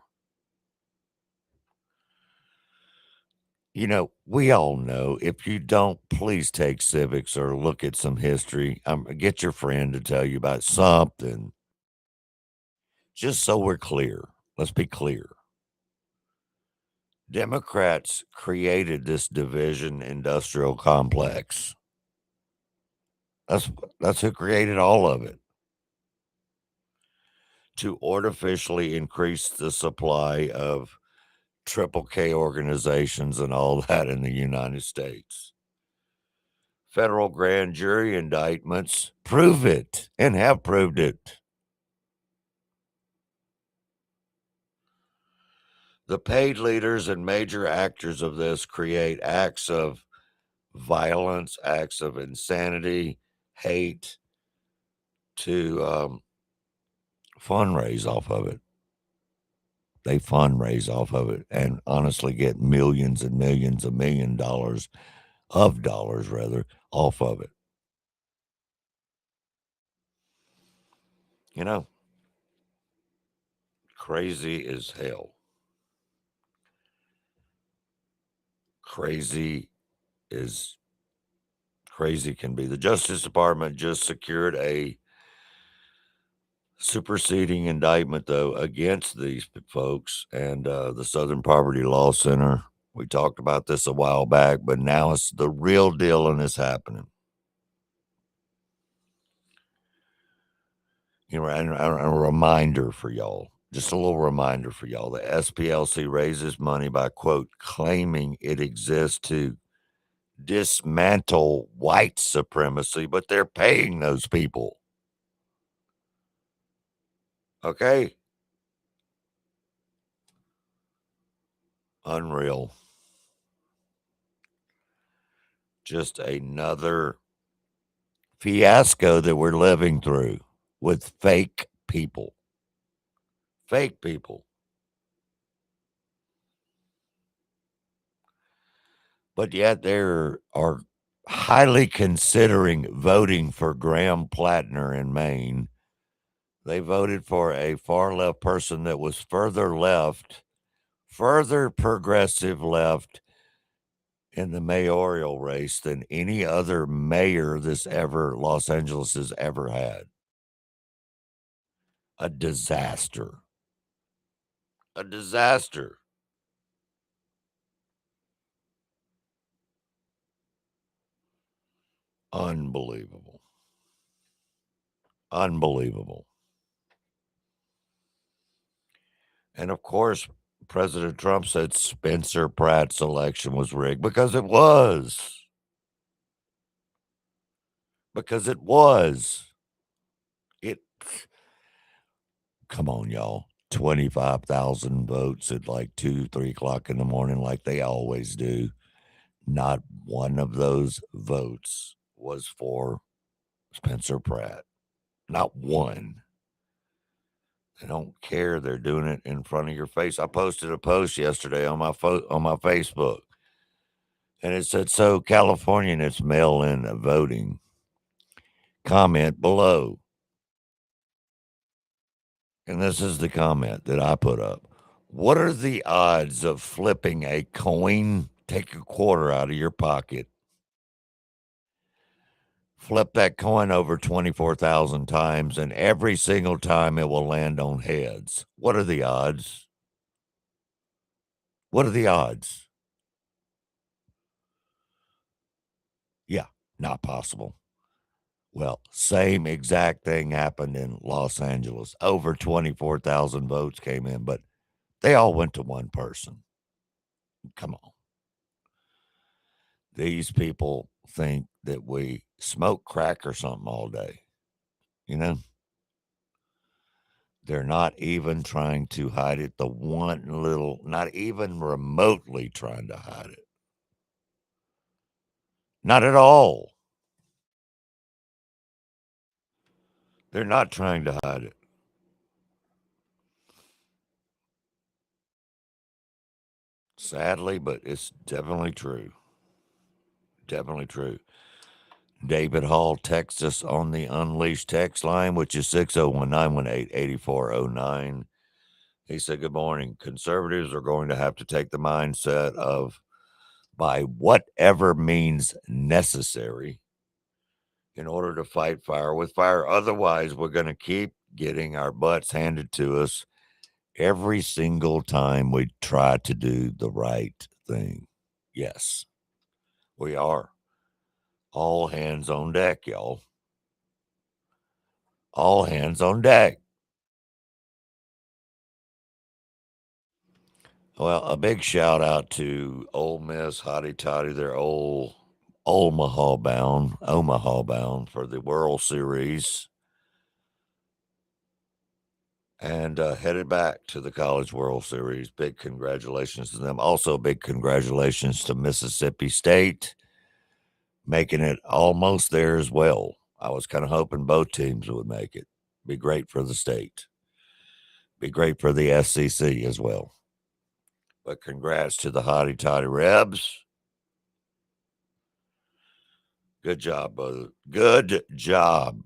You know, we all know, if you don't, please take civics or look at some history. Get your friend to tell you about something. Just so we're clear. Let's be clear. Democrats created this division industrial complex. That's who created all of it. To artificially increase the supply of triple K organizations and all that in the United States. Federal grand jury indictments prove it and have proved it. The paid leaders and major actors of this create acts of violence, acts of insanity, hate to fundraise off of it. They fundraise off of it and honestly get millions and millions of dollars off of it. You know, crazy as hell. Crazy can be. The Justice Department just secured a superseding indictment, though, against these folks and the Southern Poverty Law Center. We talked about this a while back, but now it's the real deal and it's happening. You know, and a reminder for y'all, just a little reminder for y'all. The SPLC raises money by, quote, claiming it exists to dismantle white supremacy, but they're paying those people. Okay? Unreal. just another fiasco that we're living through with fake people. Fake people. But yet they are highly considering voting for Graham Plattner in Maine. They voted for a far left person that was further left, further progressive left in the mayoral race than any other mayor Los Angeles has ever had. A disaster. A disaster. Unbelievable. Unbelievable. And of course, President Trump said Spencer Pratt's election was rigged because it was. Because it was. Come on, y'all. 25,000 votes at like 2, 3 o'clock in the morning, like they always do. Not one of those votes was for Spencer Pratt. Not one. They don't care. They're doing it in front of your face. I posted a post yesterday on my Facebook, and it said, "So Californian, it's mail-in voting." Comment below. And this is the comment that I put up. What are the odds of flipping a coin? Take a quarter out of your pocket, flip that coin over 24,000 times, and every single time it will land on heads. What are the odds? What are the odds? Yeah, not possible. Well, same exact thing happened in Los Angeles. Over 24,000 votes came in, but they all went to one person. Come on. These people think that we smoke crack or something all day. You know? They're not even trying to hide it. Not even remotely trying to hide it. Not at all. They're not trying to hide it. Sadly, but it's definitely true. Definitely true. David Hall texts us on the Unleashed text line, which is 601-918-8409. He said, "Good morning. Conservatives are going to have to take the mindset of by whatever means necessary in order to fight fire with fire. Otherwise, we're going to keep getting our butts handed to us every single time we try to do the right thing." Yes, we are. All hands on deck, y'all. All hands on deck. Well, a big shout out to Ole Miss, Hotty Toddy. They're Omaha bound for the World Series. And headed back to the College World Series. Big congratulations to them. Also, big congratulations to Mississippi State, making it almost there as well. I was kind of hoping both teams would make it. Be great for the state. Be great for the SEC as well. But congrats to the Hotty Toddy Rebs. Good job, brother. Good job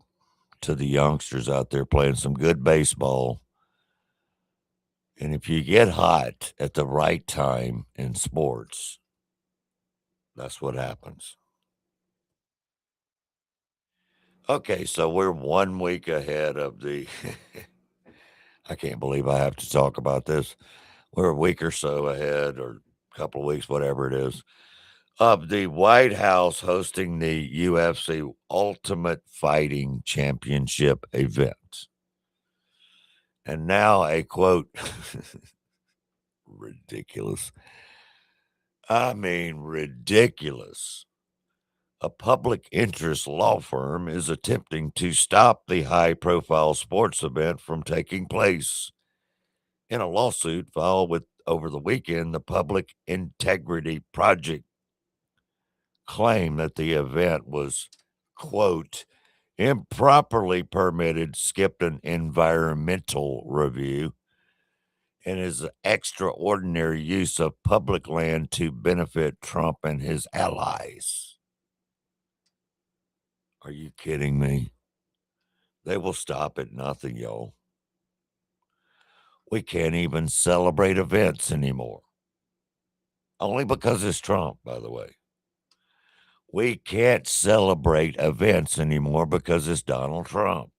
to the youngsters out there playing some good baseball. And if you get hot at the right time in sports, that's what happens. Okay, so we're 1 week ahead of the I can't believe I have to talk about this. We're a week or so ahead, or a couple of weeks, whatever it is, of the White House hosting the UFC Ultimate Fighting Championship event. And now a quote, ridiculous. I mean, ridiculous. A public interest law firm is attempting to stop the high-profile sports event from taking place. In a lawsuit filed over the weekend, the Public Integrity Project claim that the event was, quote, improperly permitted, skipped an environmental review, and is extraordinary use of public land to benefit Trump and his allies. Are you kidding me? They will stop at nothing, y'all. We can't even celebrate events anymore. Only because it's Trump, by the way. We can't celebrate events anymore because it's Donald Trump.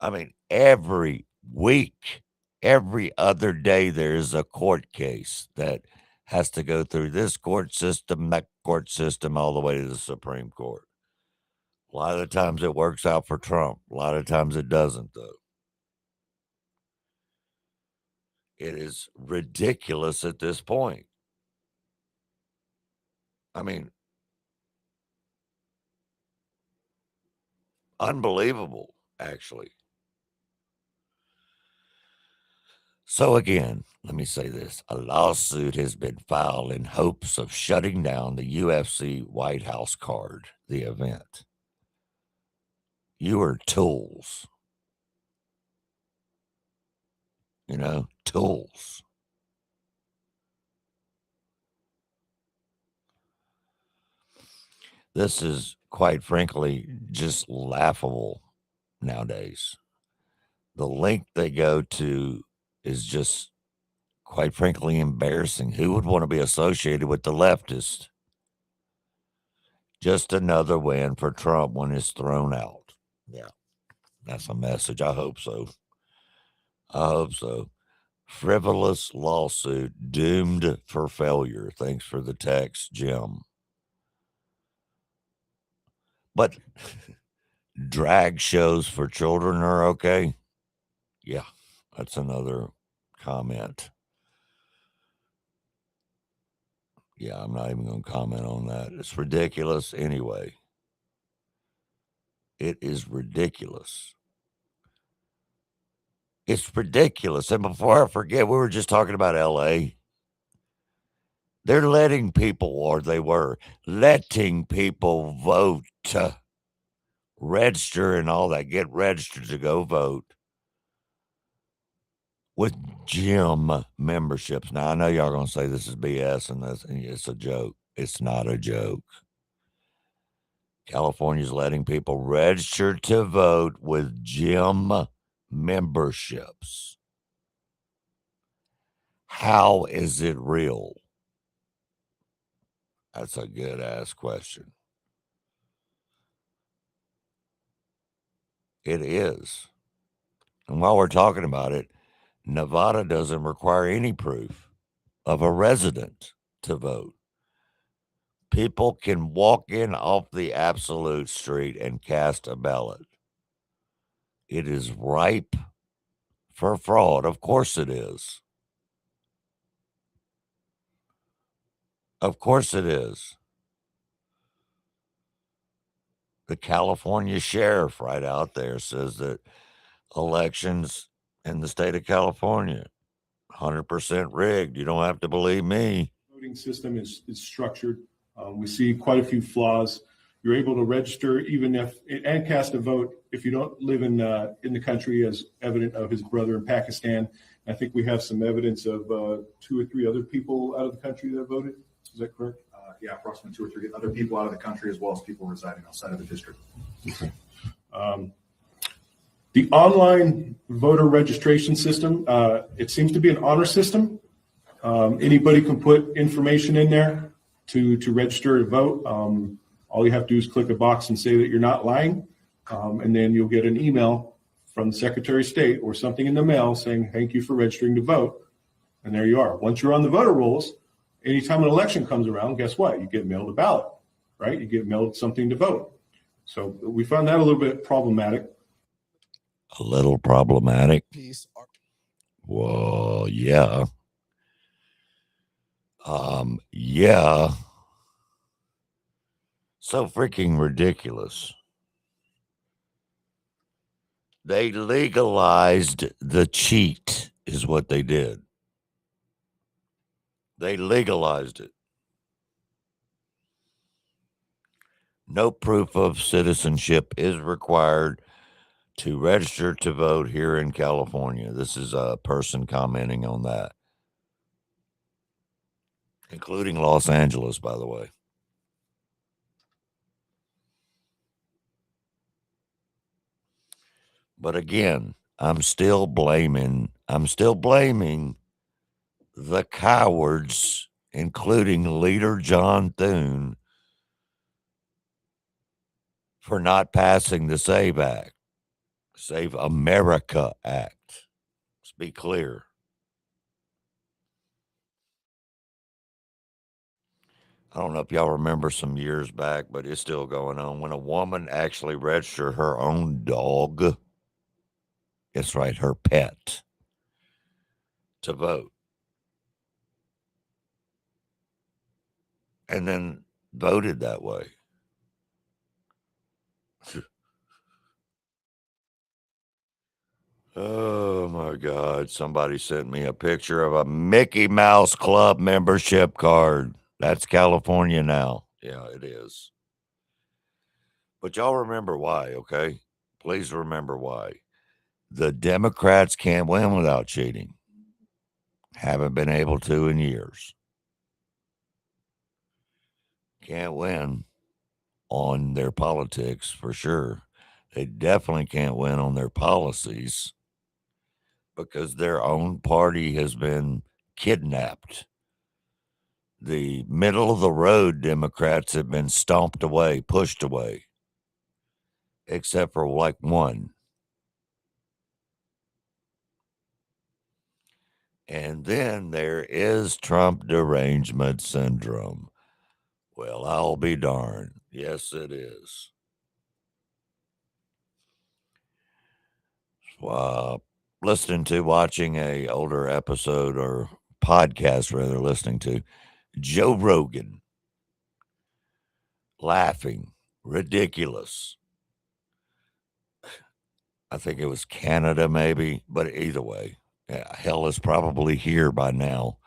I mean, every week, every other day, there is a court case that has to go through this court system, that court system, all the way to the Supreme Court. A lot of the times it works out for Trump. A lot of times it doesn't, though. It is ridiculous at this point. I mean, unbelievable, actually. So again, let me say this. A lawsuit has been filed in hopes of shutting down the UFC White House card, the event. You are tools. You know, tools. This is, quite frankly, just laughable nowadays. The link they go to is just, quite frankly, embarrassing. Who would want to be associated with the leftists? Just another win for Trump when it's thrown out. Yeah, that's a message. I hope so. I hope so. Frivolous lawsuit doomed for failure. Thanks for the text, Jim. But drag shows for children are okay? Yeah, that's another comment. Yeah, I'm not even going to comment on that. It's ridiculous anyway. It is ridiculous. It's ridiculous. And before I forget, we were just talking about LA. They're letting people, or they were letting people vote, register and all that, get registered to go vote with gym memberships. Now, I know y'all going to say this is BS and it's a joke. It's not a joke. California's letting people register to vote with gym memberships. How is it real? That's a good ass question. It is. And while we're talking about it, Nevada doesn't require any proof of a resident to vote. People can walk in off the absolute street and cast a ballot. It is ripe for fraud. Of course it is. Of course it is. The California sheriff right out there says that elections in the state of California, 100% rigged. You don't have to believe me. Voting system is structured. We see quite a few flaws. You're able to register even if and cast a vote if you don't live in the country, as evident of his brother in Pakistan. I think we have some evidence of 2 or 3 other people out of the country that voted. Is that correct? Yeah, approximately 2 or 3 other people out of the country, as well as people residing outside of the district. Okay. The online voter registration system, it seems to be an honor system. Anybody can put information in there to register to vote. All you have to do is click a box and say that you're not lying, and then you'll get an email from the Secretary of State or something in the mail saying, thank you for registering to vote. And there you are. Once you're on the voter rolls, anytime an election comes around, guess what? You get mailed a ballot, right? You get mailed something to vote. So we found that a little bit problematic. A little problematic? Well, yeah. Yeah. So freaking ridiculous. They legalized the cheat, is what they did. They legalized it. No proof of citizenship is required to register to vote here in California. This is a person commenting on that, including Los Angeles, by the way. But again, I'm still blaming the cowards, including leader John Thune, for not passing the SAVE Act, Save America Act. Let's be clear. I don't know if y'all remember some years back, but it's still going on. When a woman actually registered her own dog, it's right, her pet, to vote, and then voted that way. Oh my God. Somebody sent me a picture of a Mickey Mouse Club membership card. That's California now. Yeah, it is. But y'all remember why, okay? Please remember why. The Democrats can't win without cheating. Haven't been able to in years. Can't win on their politics for sure. They definitely can't win on their policies because their own party has been kidnapped. The middle of the road Democrats have been stomped away, pushed away, except for like one. And then there is Trump derangement syndrome. Well, I'll be darned. Yes, it is. Watching a older episode or podcast, rather, listening to Joe Rogan laughing, ridiculous. I think it was Canada, maybe, but either way, hell is probably here by now.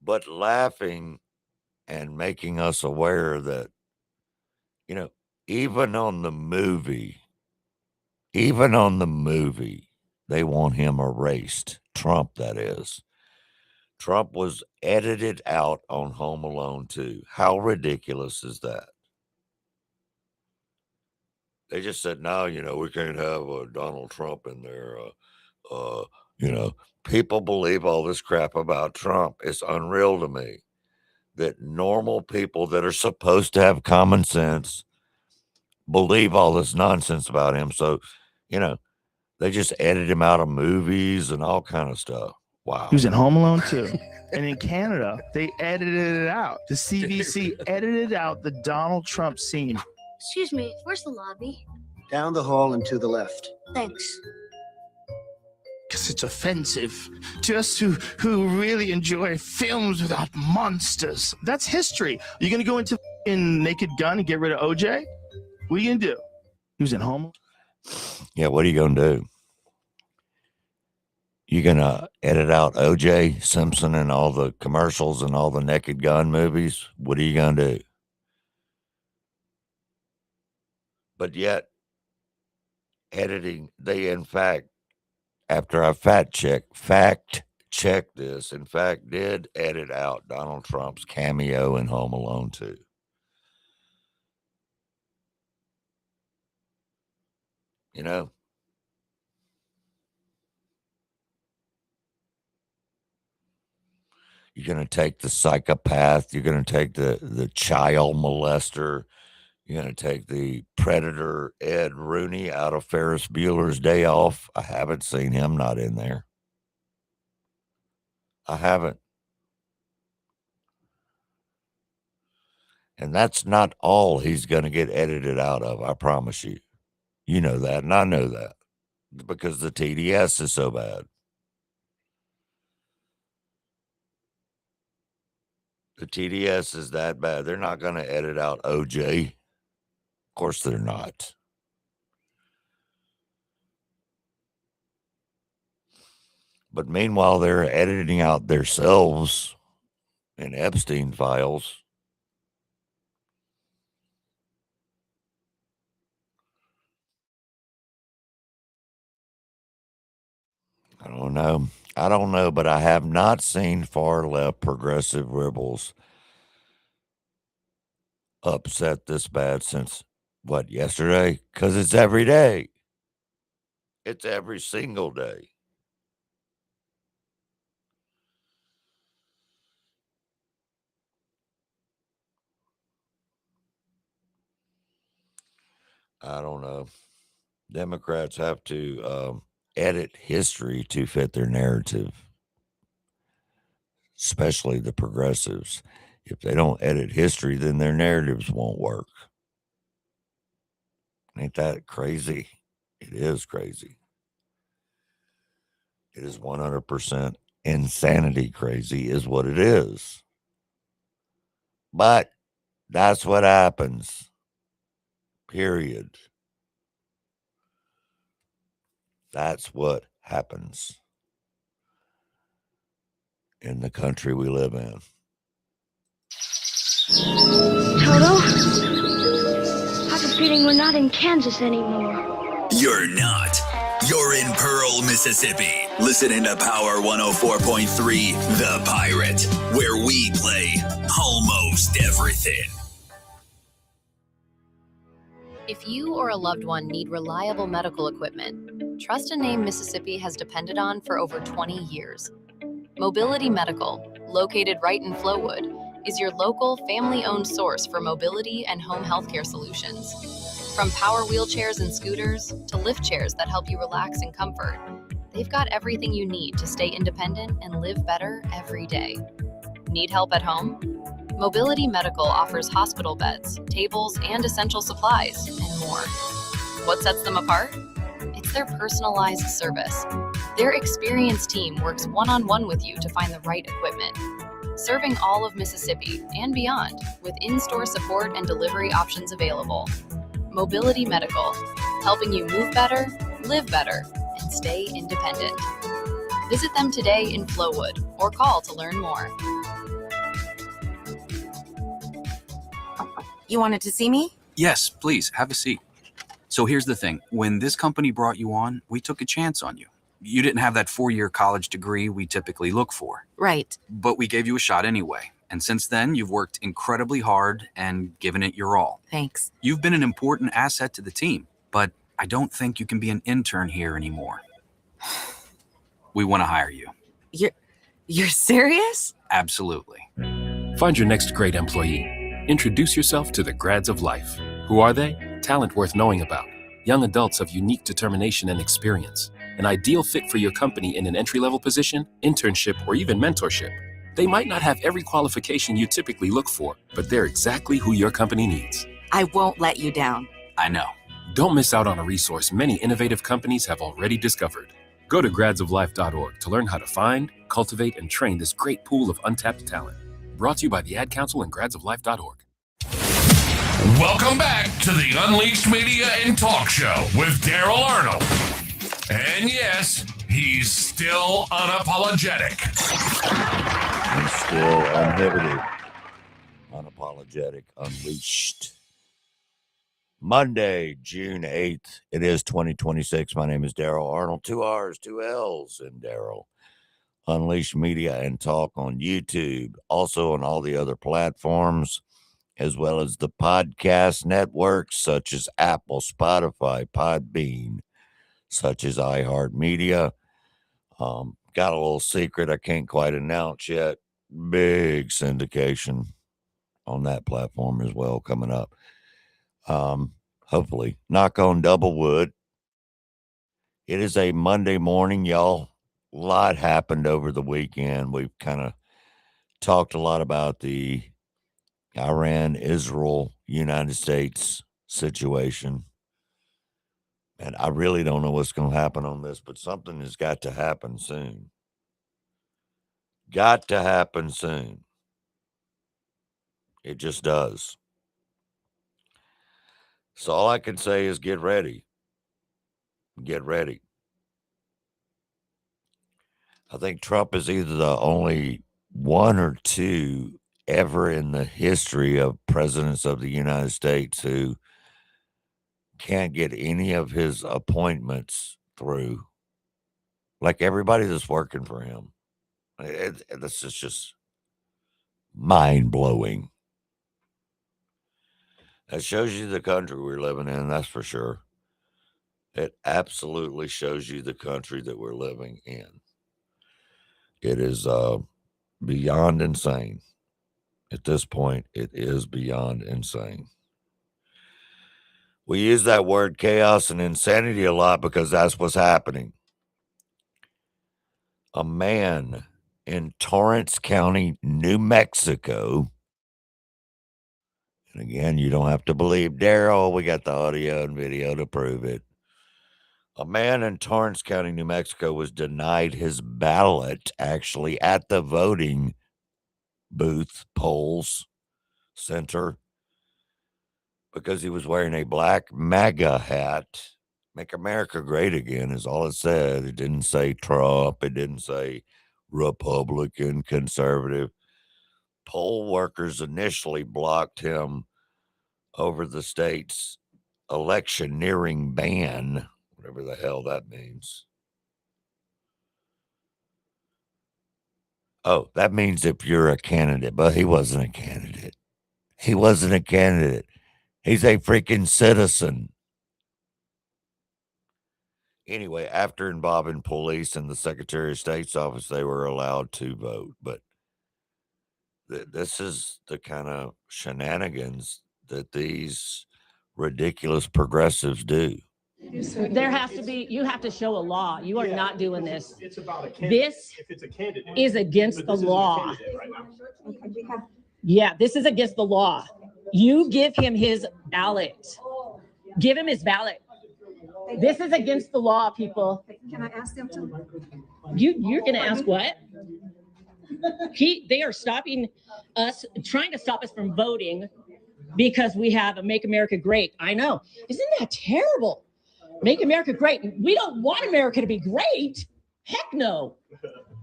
But laughing and making us aware that, you know, even on the movie, they want him erased. Trump, that is. Trump was edited out on Home Alone 2. How ridiculous is that? They just said, no, we can't have Donald Trump in there. People believe all this crap about Trump. It's unreal to me that normal people that are supposed to have common sense believe all this nonsense about him. So, they just edit him out of movies and all kind of stuff. Wow. He was in Home Alone 2. And in Canada, they edited it out. The CBC edited out the Donald Trump scene. Excuse me, where's the lobby? Down the hall and to the left. Thanks. Because it's offensive to us who really enjoy films without monsters. That's history. Are you going to go into Naked Gun and get rid of OJ? What are you going to do? He was in Home Alone. Yeah, what are you going to do? You going to edit out O.J. Simpson and all the commercials and all the Naked Gun movies? What are you going to do? But yet, editing, they in fact, after I fact checked this, in fact, did edit out Donald Trump's cameo in Home Alone 2. You're going to take the psychopath. You're going to take the child molester. You're going to take the predator Ed Rooney out of Ferris Bueller's Day Off. I haven't seen him not in there. I haven't. And that's not all he's going to get edited out of, I promise you. You know that, and I know that because the TDS is so bad. The TDS is that bad. They're not going to edit out OJ. Of course they're not. But meanwhile, they're editing out themselves and Epstein files. I don't know, but I have not seen far left progressive rebels upset this bad since yesterday? Because it's every day. It's every single day. I don't know. Democrats have to edit history to fit their narrative, especially the progressives. If they don't edit history, then their narratives won't work. Ain't that crazy? It is crazy. It is 100% insanity crazy is what it is. But that's what happens. Period. That's what happens in the country we live in. Toto? I have a feeling we're not in Kansas anymore. You're not. You're in Pearl, Mississippi. Listening to Power 104.3, The Pirate, where we play almost everything. If you or a loved one need reliable medical equipment, trust a name Mississippi has depended on for over 20 years. Mobility Medical, located right in Flowood, is your local family-owned source for mobility and home healthcare solutions. From power wheelchairs and scooters to lift chairs that help you relax in comfort, they've got everything you need to stay independent and live better every day. Need help at home? Mobility Medical offers hospital beds, tables, and essential supplies, and more. What sets them apart? It's their personalized service. Their experienced team works one-on-one with you to find the right equipment. Serving all of Mississippi and beyond with in-store support and delivery options available. Mobility Medical, helping you move better, live better, and stay independent. Visit them today in Flowood or call to learn more. You wanted to see me? Yes, please, have a seat. So here's the thing. When this company brought you on, we took a chance on you. You didn't have that 4-year college degree we typically look for. Right. But we gave you a shot anyway. And since then, you've worked incredibly hard and given it your all. Thanks. You've been an important asset to the team, but I don't think you can be an intern here anymore. We want to hire you. You're serious? Absolutely. Find your next great employee. Introduce yourself to the grads of life. Who are they? Talent worth knowing about. Young adults of unique determination and experience. An ideal fit for your company in an entry-level position, internship, or even mentorship. They might not have every qualification you typically look for, but they're exactly who your company needs. I won't let you down. I know. Don't miss out on a resource many innovative companies have already discovered. Go to gradsoflife.org to learn how to find, cultivate, and train this great pool of untapped talent. Brought to you by the Ad Council and gradsoflife.org. Welcome back to the Unleashed Media and Talk Show with Daryl Arnold. And yes, he's still unapologetic. He's still uninhibited, unapologetic, unleashed. Monday, June 8th. It is 2026. My name is Daryl Arnold. 2 R's, 2 L's in Daryl. Unleashed Media and Talk on YouTube. Also on all the other platforms, as well as the podcast networks such as Apple, Spotify, Podbean, such as iHeartMedia. Got a little secret I can't quite announce yet. Big syndication on that platform as well coming up. Hopefully, knock on double wood. It is a Monday morning, y'all. A lot happened over the weekend. We've kind of talked a lot about the Iran, Israel, United States situation. And I really don't know what's going to happen on this, but something has got to happen soon. Got to happen soon. It just does. So all I can say is get ready. Get ready. I think Trump is either the only one or two ever in the history of presidents of the United States who can't get any of his appointments through. Like everybody that's working for him. This is just mind-blowing. That shows you the country we're living in, that's for sure. It absolutely shows you the country that we're living in. It is beyond insane. At this point, it is beyond insane. We use that word chaos and insanity a lot because that's what's happening. A man in Torrance County, New Mexico. And again, you don't have to believe Daryl. We got the audio and video to prove it. A man in Torrance County, New Mexico was denied his ballot actually at the voting booth polls center because he was wearing a black MAGA hat. Make America Great Again is all it said. It didn't say Trump. It didn't say Republican, conservative. Poll workers initially blocked him over the state's electioneering ban, whatever the hell that means. Oh, that means if you're a candidate, but he wasn't a candidate. He wasn't a candidate. He's a freaking citizen. Anyway, after involving police and the Secretary of State's office, they were allowed to vote. But this is the kind of shenanigans that these ridiculous progressives do. There has to be, you have to show a law. You are not doing this. It's about a candidate. This If it's a candidate, is against the this isn't a law. candidate right now. Yeah, this is against the law. You give him his ballot. Give him his ballot. This is against the law, people. Can I ask them to? You're going to ask what? They are stopping us, trying to stop us from voting because we have a Make America Great. I know. Isn't that terrible? Make America Great. We don't want America to be great. Heck no.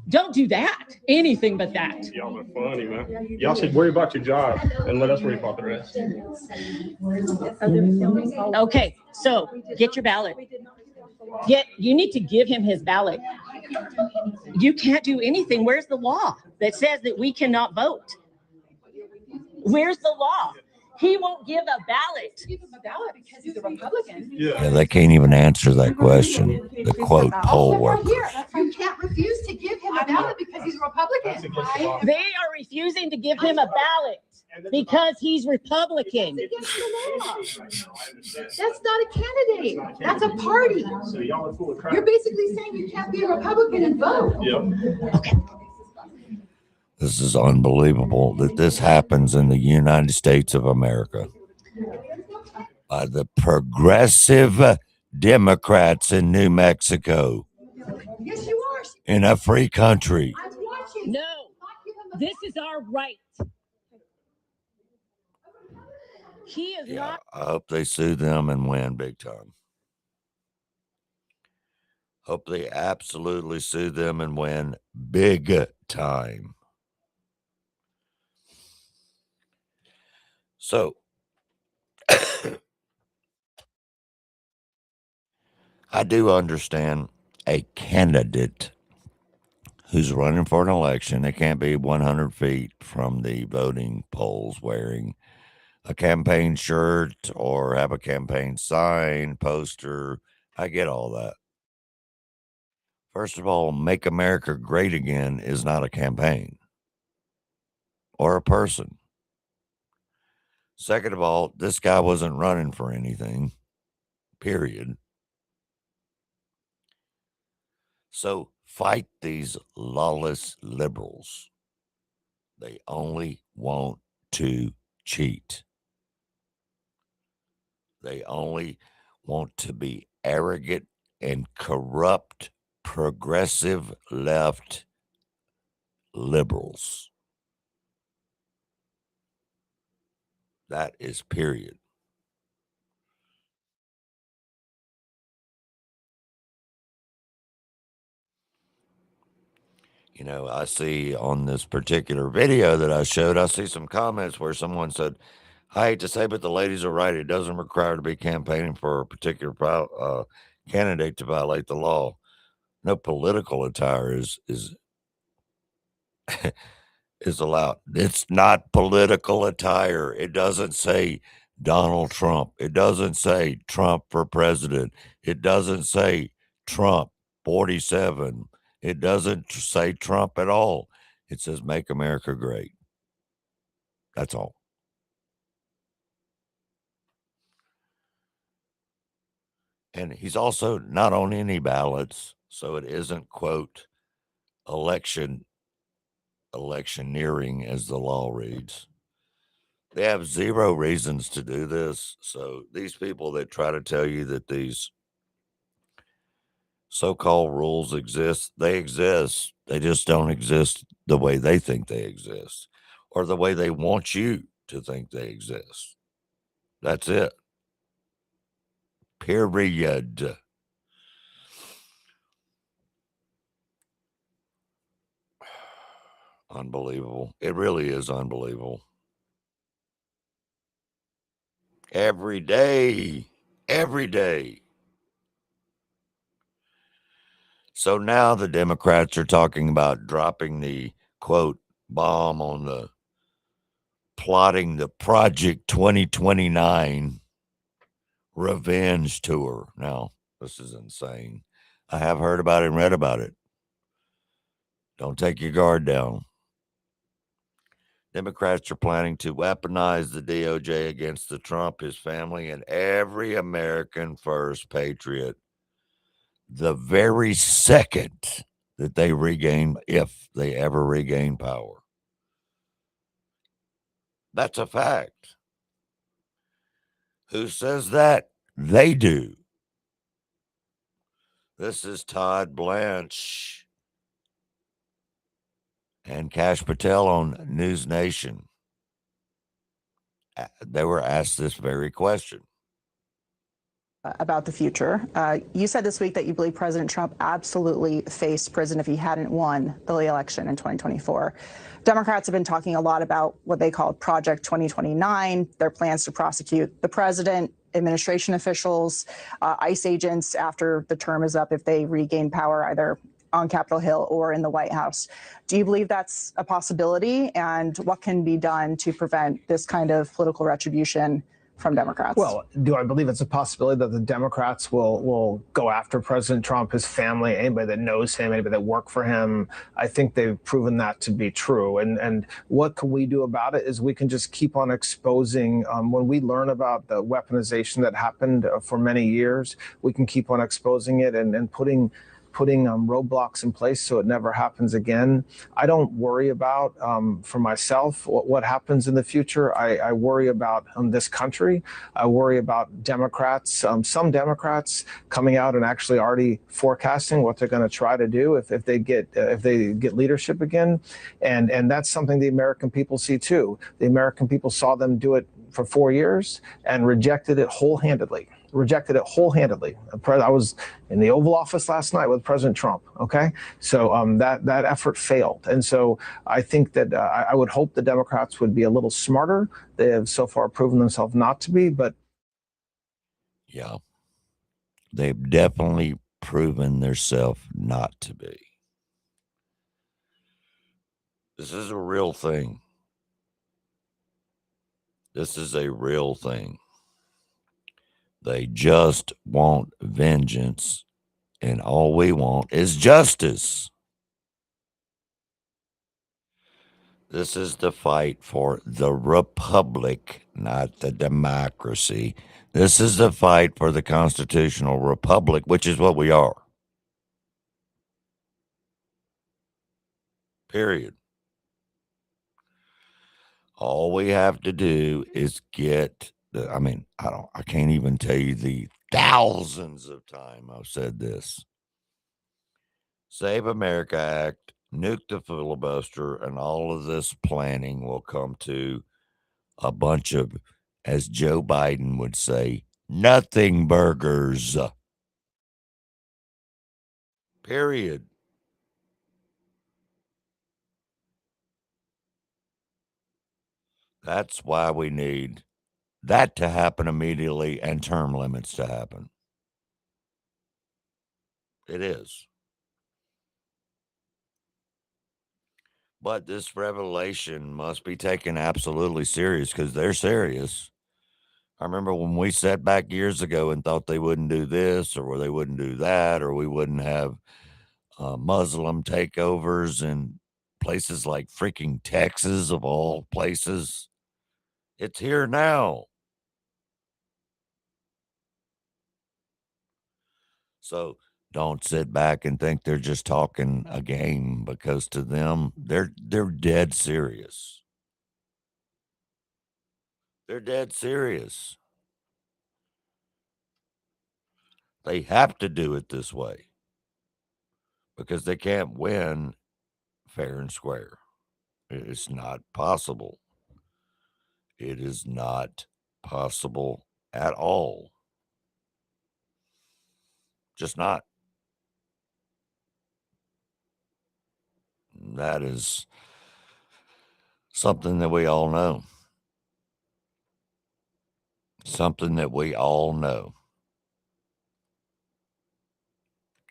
Don't do that. Anything but that. Y'all are funny, man. Y'all should worry about your job and let us worry about the rest. Okay, so get your ballot. You need to give him his ballot. You can't do anything. Where's the law that says that we cannot vote? Where's the law? He won't give a ballot. Give him a ballot because he's a Republican. Yeah, they can't even answer that question. The quote poll workers. You can't refuse to give him a ballot because he's a Republican. They are refusing to give him a ballot because he's Republican. That's not a candidate. That's a party. You're basically saying you can't be a Republican and vote. Yep. Okay. This is unbelievable that this happens in the United States of America by the progressive Democrats in New Mexico. Yes, you are. In a free country. No, this is our right. He is not. I hope they sue them and win big time. Hope they absolutely sue them and win big time. So, I do understand a candidate who's running for an election. They can't be 100 feet from the voting polls wearing a campaign shirt or have a campaign sign, poster. I get all that. First of all, Make America Great Again is not a campaign or a person. Second of all, this guy wasn't running for anything, period. So fight these lawless liberals. They only want to cheat. They only want to be arrogant and corrupt, progressive left liberals. That is period. You know, I see on this particular video that I showed, I see some comments where someone said, I hate to say, but the ladies are right. It doesn't require to be campaigning for a particular candidate to violate the law. No political attire is allowed. It's not political attire. It doesn't say Donald Trump. It doesn't say Trump for president. It doesn't say Trump 47. It doesn't say Trump at all. It says make America great. That's all. And he's also not on any ballots, so it isn't, quote, electioneering as the law reads. They have zero reasons to do this. So these people that try to tell you that these so-called rules exist, they exist. They just don't exist the way they think they exist or the way they want you to think they exist. That's it. Period. Unbelievable. It really is unbelievable. Every day. Every day. So now the Democrats are talking about dropping the, quote, bomb on the plotting the Project 2029 revenge tour. Now, this is insane. I have heard about it and read about it. Don't take your guard down. Democrats are planning to weaponize the DOJ against the Trump, his family, and every American first patriot the very second that they regain, if they ever regain power. That's a fact. Who says that? They do. This is Todd Blanche and Kash Patel on News Nation. They were asked this very question. About the future. You said this week that you believe President Trump absolutely faced prison if he hadn't won the election in 2024. Democrats have been talking a lot about what they call Project 2029, their plans to prosecute the president, administration officials, ICE agents after the term is up if they regain power either on Capitol Hill or in the White House. Do you believe that's a possibility? And what can be done to prevent this kind of political retribution from Democrats? Well, do I believe it's a possibility that the Democrats will go after President Trump, his family, anybody that knows him, anybody that worked for him? I think they've proven that to be true. And what can we do about it is we can just keep on exposing. When we learn about the weaponization that happened for many years, we can keep on exposing it and putting roadblocks in place so it never happens again. I don't worry about, for myself, what happens in the future. I worry about this country. I worry about Democrats, some Democrats coming out and actually already forecasting what they're going to try to do if they get leadership again. And that's something the American people see too. The American people saw them do it for 4 years and rejected it wholeheartedly. I was in the Oval Office last night with President Trump. Okay, so that effort failed, and so I think that I would hope the Democrats would be a little smarter. They have so far proven themselves not to be, but yeah, they've definitely proven themselves not to be. This is a real thing. This is a real thing. They just want vengeance, and all we want is justice. This is the fight for the republic, not the democracy. This is the fight for the constitutional republic, which is what we are. Period. All we have to do is get I can't even tell you the thousands of times I've said this. Save America Act, nuke the filibuster, and all of this planning will come to a bunch of, as Joe Biden would say, nothing burgers. Period. That's why we need that to happen immediately and term limits to happen. It is. But this revelation must be taken absolutely serious because they're serious. I remember when we sat back years ago and thought they wouldn't do this or they wouldn't do that or we wouldn't have Muslim takeovers in places like freaking Texas, of all places. It's here now. So don't sit back and think they're just talking a game, because to them, they're dead serious. They're dead serious. They have to do it this way because they can't win fair and square. It's not possible. It is not possible at all. Just not. That is something that we all know. Something that we all know.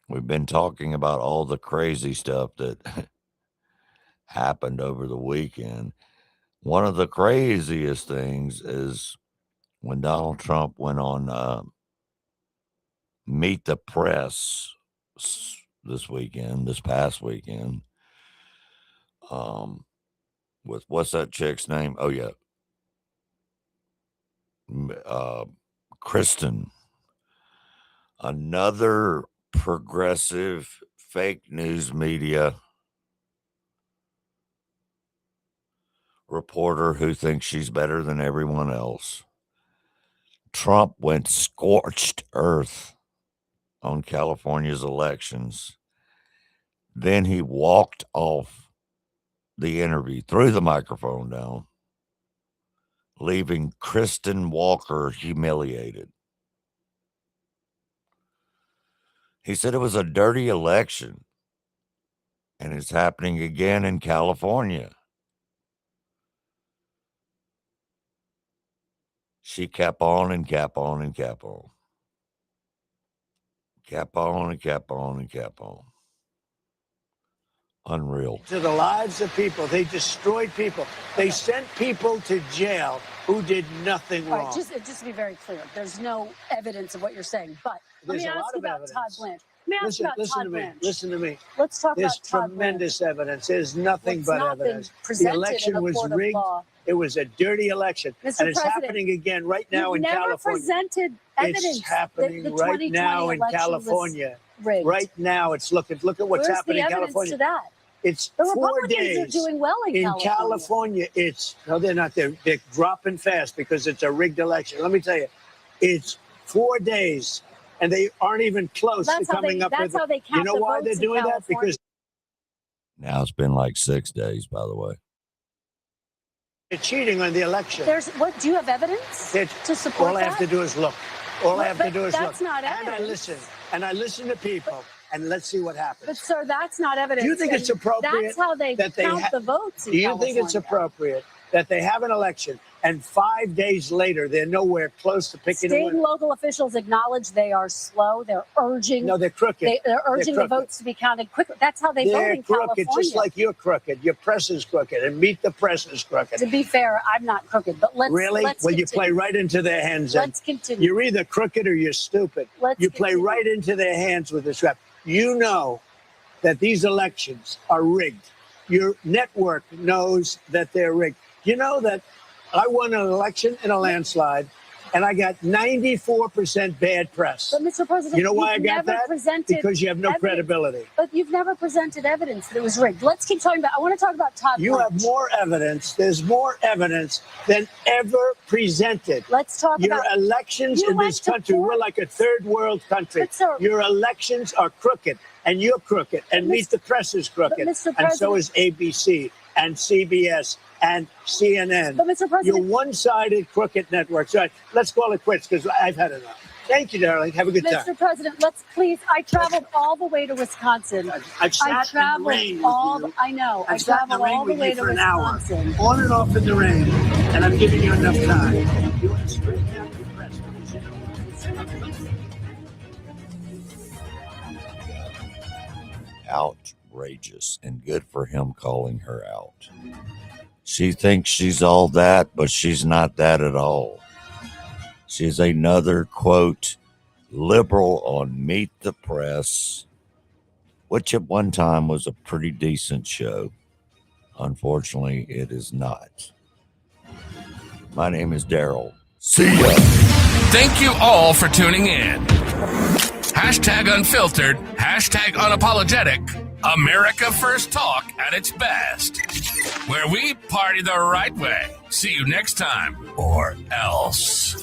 We've been talking about all the crazy stuff that happened over the weekend. One of the craziest things is when Donald Trump went on Meet the Press this past weekend, with what's that chick's name? Oh, yeah. Kristen, another progressive fake news media reporter who thinks she's better than everyone else. Trump went scorched earth on California's elections. Then he walked off the interview, threw the microphone down, leaving Kristen Walker humiliated. He said it was a dirty election, and it's happening again in California. She kept on and kept on and kept on. Kept on and kept on and kept on. Unreal. To the lives of people. They destroyed people. They sent people to jail who did nothing wrong. All right, just to be very clear, there's no evidence of what you're saying. But let me ask you about Todd Blanche. Listen to me. Listen to me. Let's talk There's about Todd tremendous evidence. There's nothing but evidence. The presented election in a was court of rigged. law. It was a dirty election. Mr. And it's President, happening again right now in never California. Presented evidence. It's happening the right now in election was California. rigged. Right now, it's look at what's Where's happening the in evidence California. to that? It's The 4 Republicans days. are doing well in California. It's no, they're not. They're dropping fast because it's a rigged election. Let me tell you, it's 4 days, and they aren't even close to coming up with. That's how they count You know the why they're votes in doing that? California. Because Now it's been like 6 days, by the way. they're cheating on the election. Do you have evidence to support all that? I have to do is look. All I have to do is look. That's not and evidence. I listen to people, and let's see what happens. But sir, that's not evidence. Do you think it's appropriate? That's how they count the votes in Do you think it's appropriate that they have an election and 5 days later they're nowhere close to picking a State winner? and local officials acknowledge they are slow. They're urging. No, they're crooked. They're urging the votes to be counted quickly. That's how they vote They're in crooked, California. just like you're crooked. Your press is crooked, and Meet the Press is crooked. To be fair, I'm not crooked, but let's Really? Let's Well, you continue. play right into their hands. then. Let's continue. You're either crooked or you're stupid. You play right into their hands with this rap. You know that these elections are rigged. Your network knows that they're rigged. You know that I won an election in a landslide, and I got 94% bad press. But Mr. President, you know why I you've got never that? presented Because you have no evidence. credibility. But you've never presented evidence that it was rigged. Let's keep talking about. I want to talk about Todd You Blanche. have more evidence. There's more evidence than ever presented. Let's talk Your about elections you in went this to country. We're like a third world country. But, sir, your elections are crooked, and you're crooked, and But, Meet the Press is crooked, Mr. and so President- is ABC and CBS and CNN. But, Mr. President- You're one-sided crooked networks. All right, let's call it quits because I've had enough. Thank you, darling. Have a good time. Mr. President, let's please. I traveled all the way to Wisconsin. I've sat in the rain with you. I know. I I've sat in the traveled rain all the with way you to for an hour, Wisconsin. on and off in the rain, and I'm giving you enough time. You want to straighten out your press because you know Outrageous, and good for him calling her out. She thinks she's all that, but she's not that at all. She's another, quote, liberal on Meet the Press, which at one time was a pretty decent show. Unfortunately, it is not. My name is Daryl. See ya. Thank you all for tuning in. Hashtag unfiltered, hashtag unapologetic, America First Talk at its best. Where we party the right way. See you next time, or else.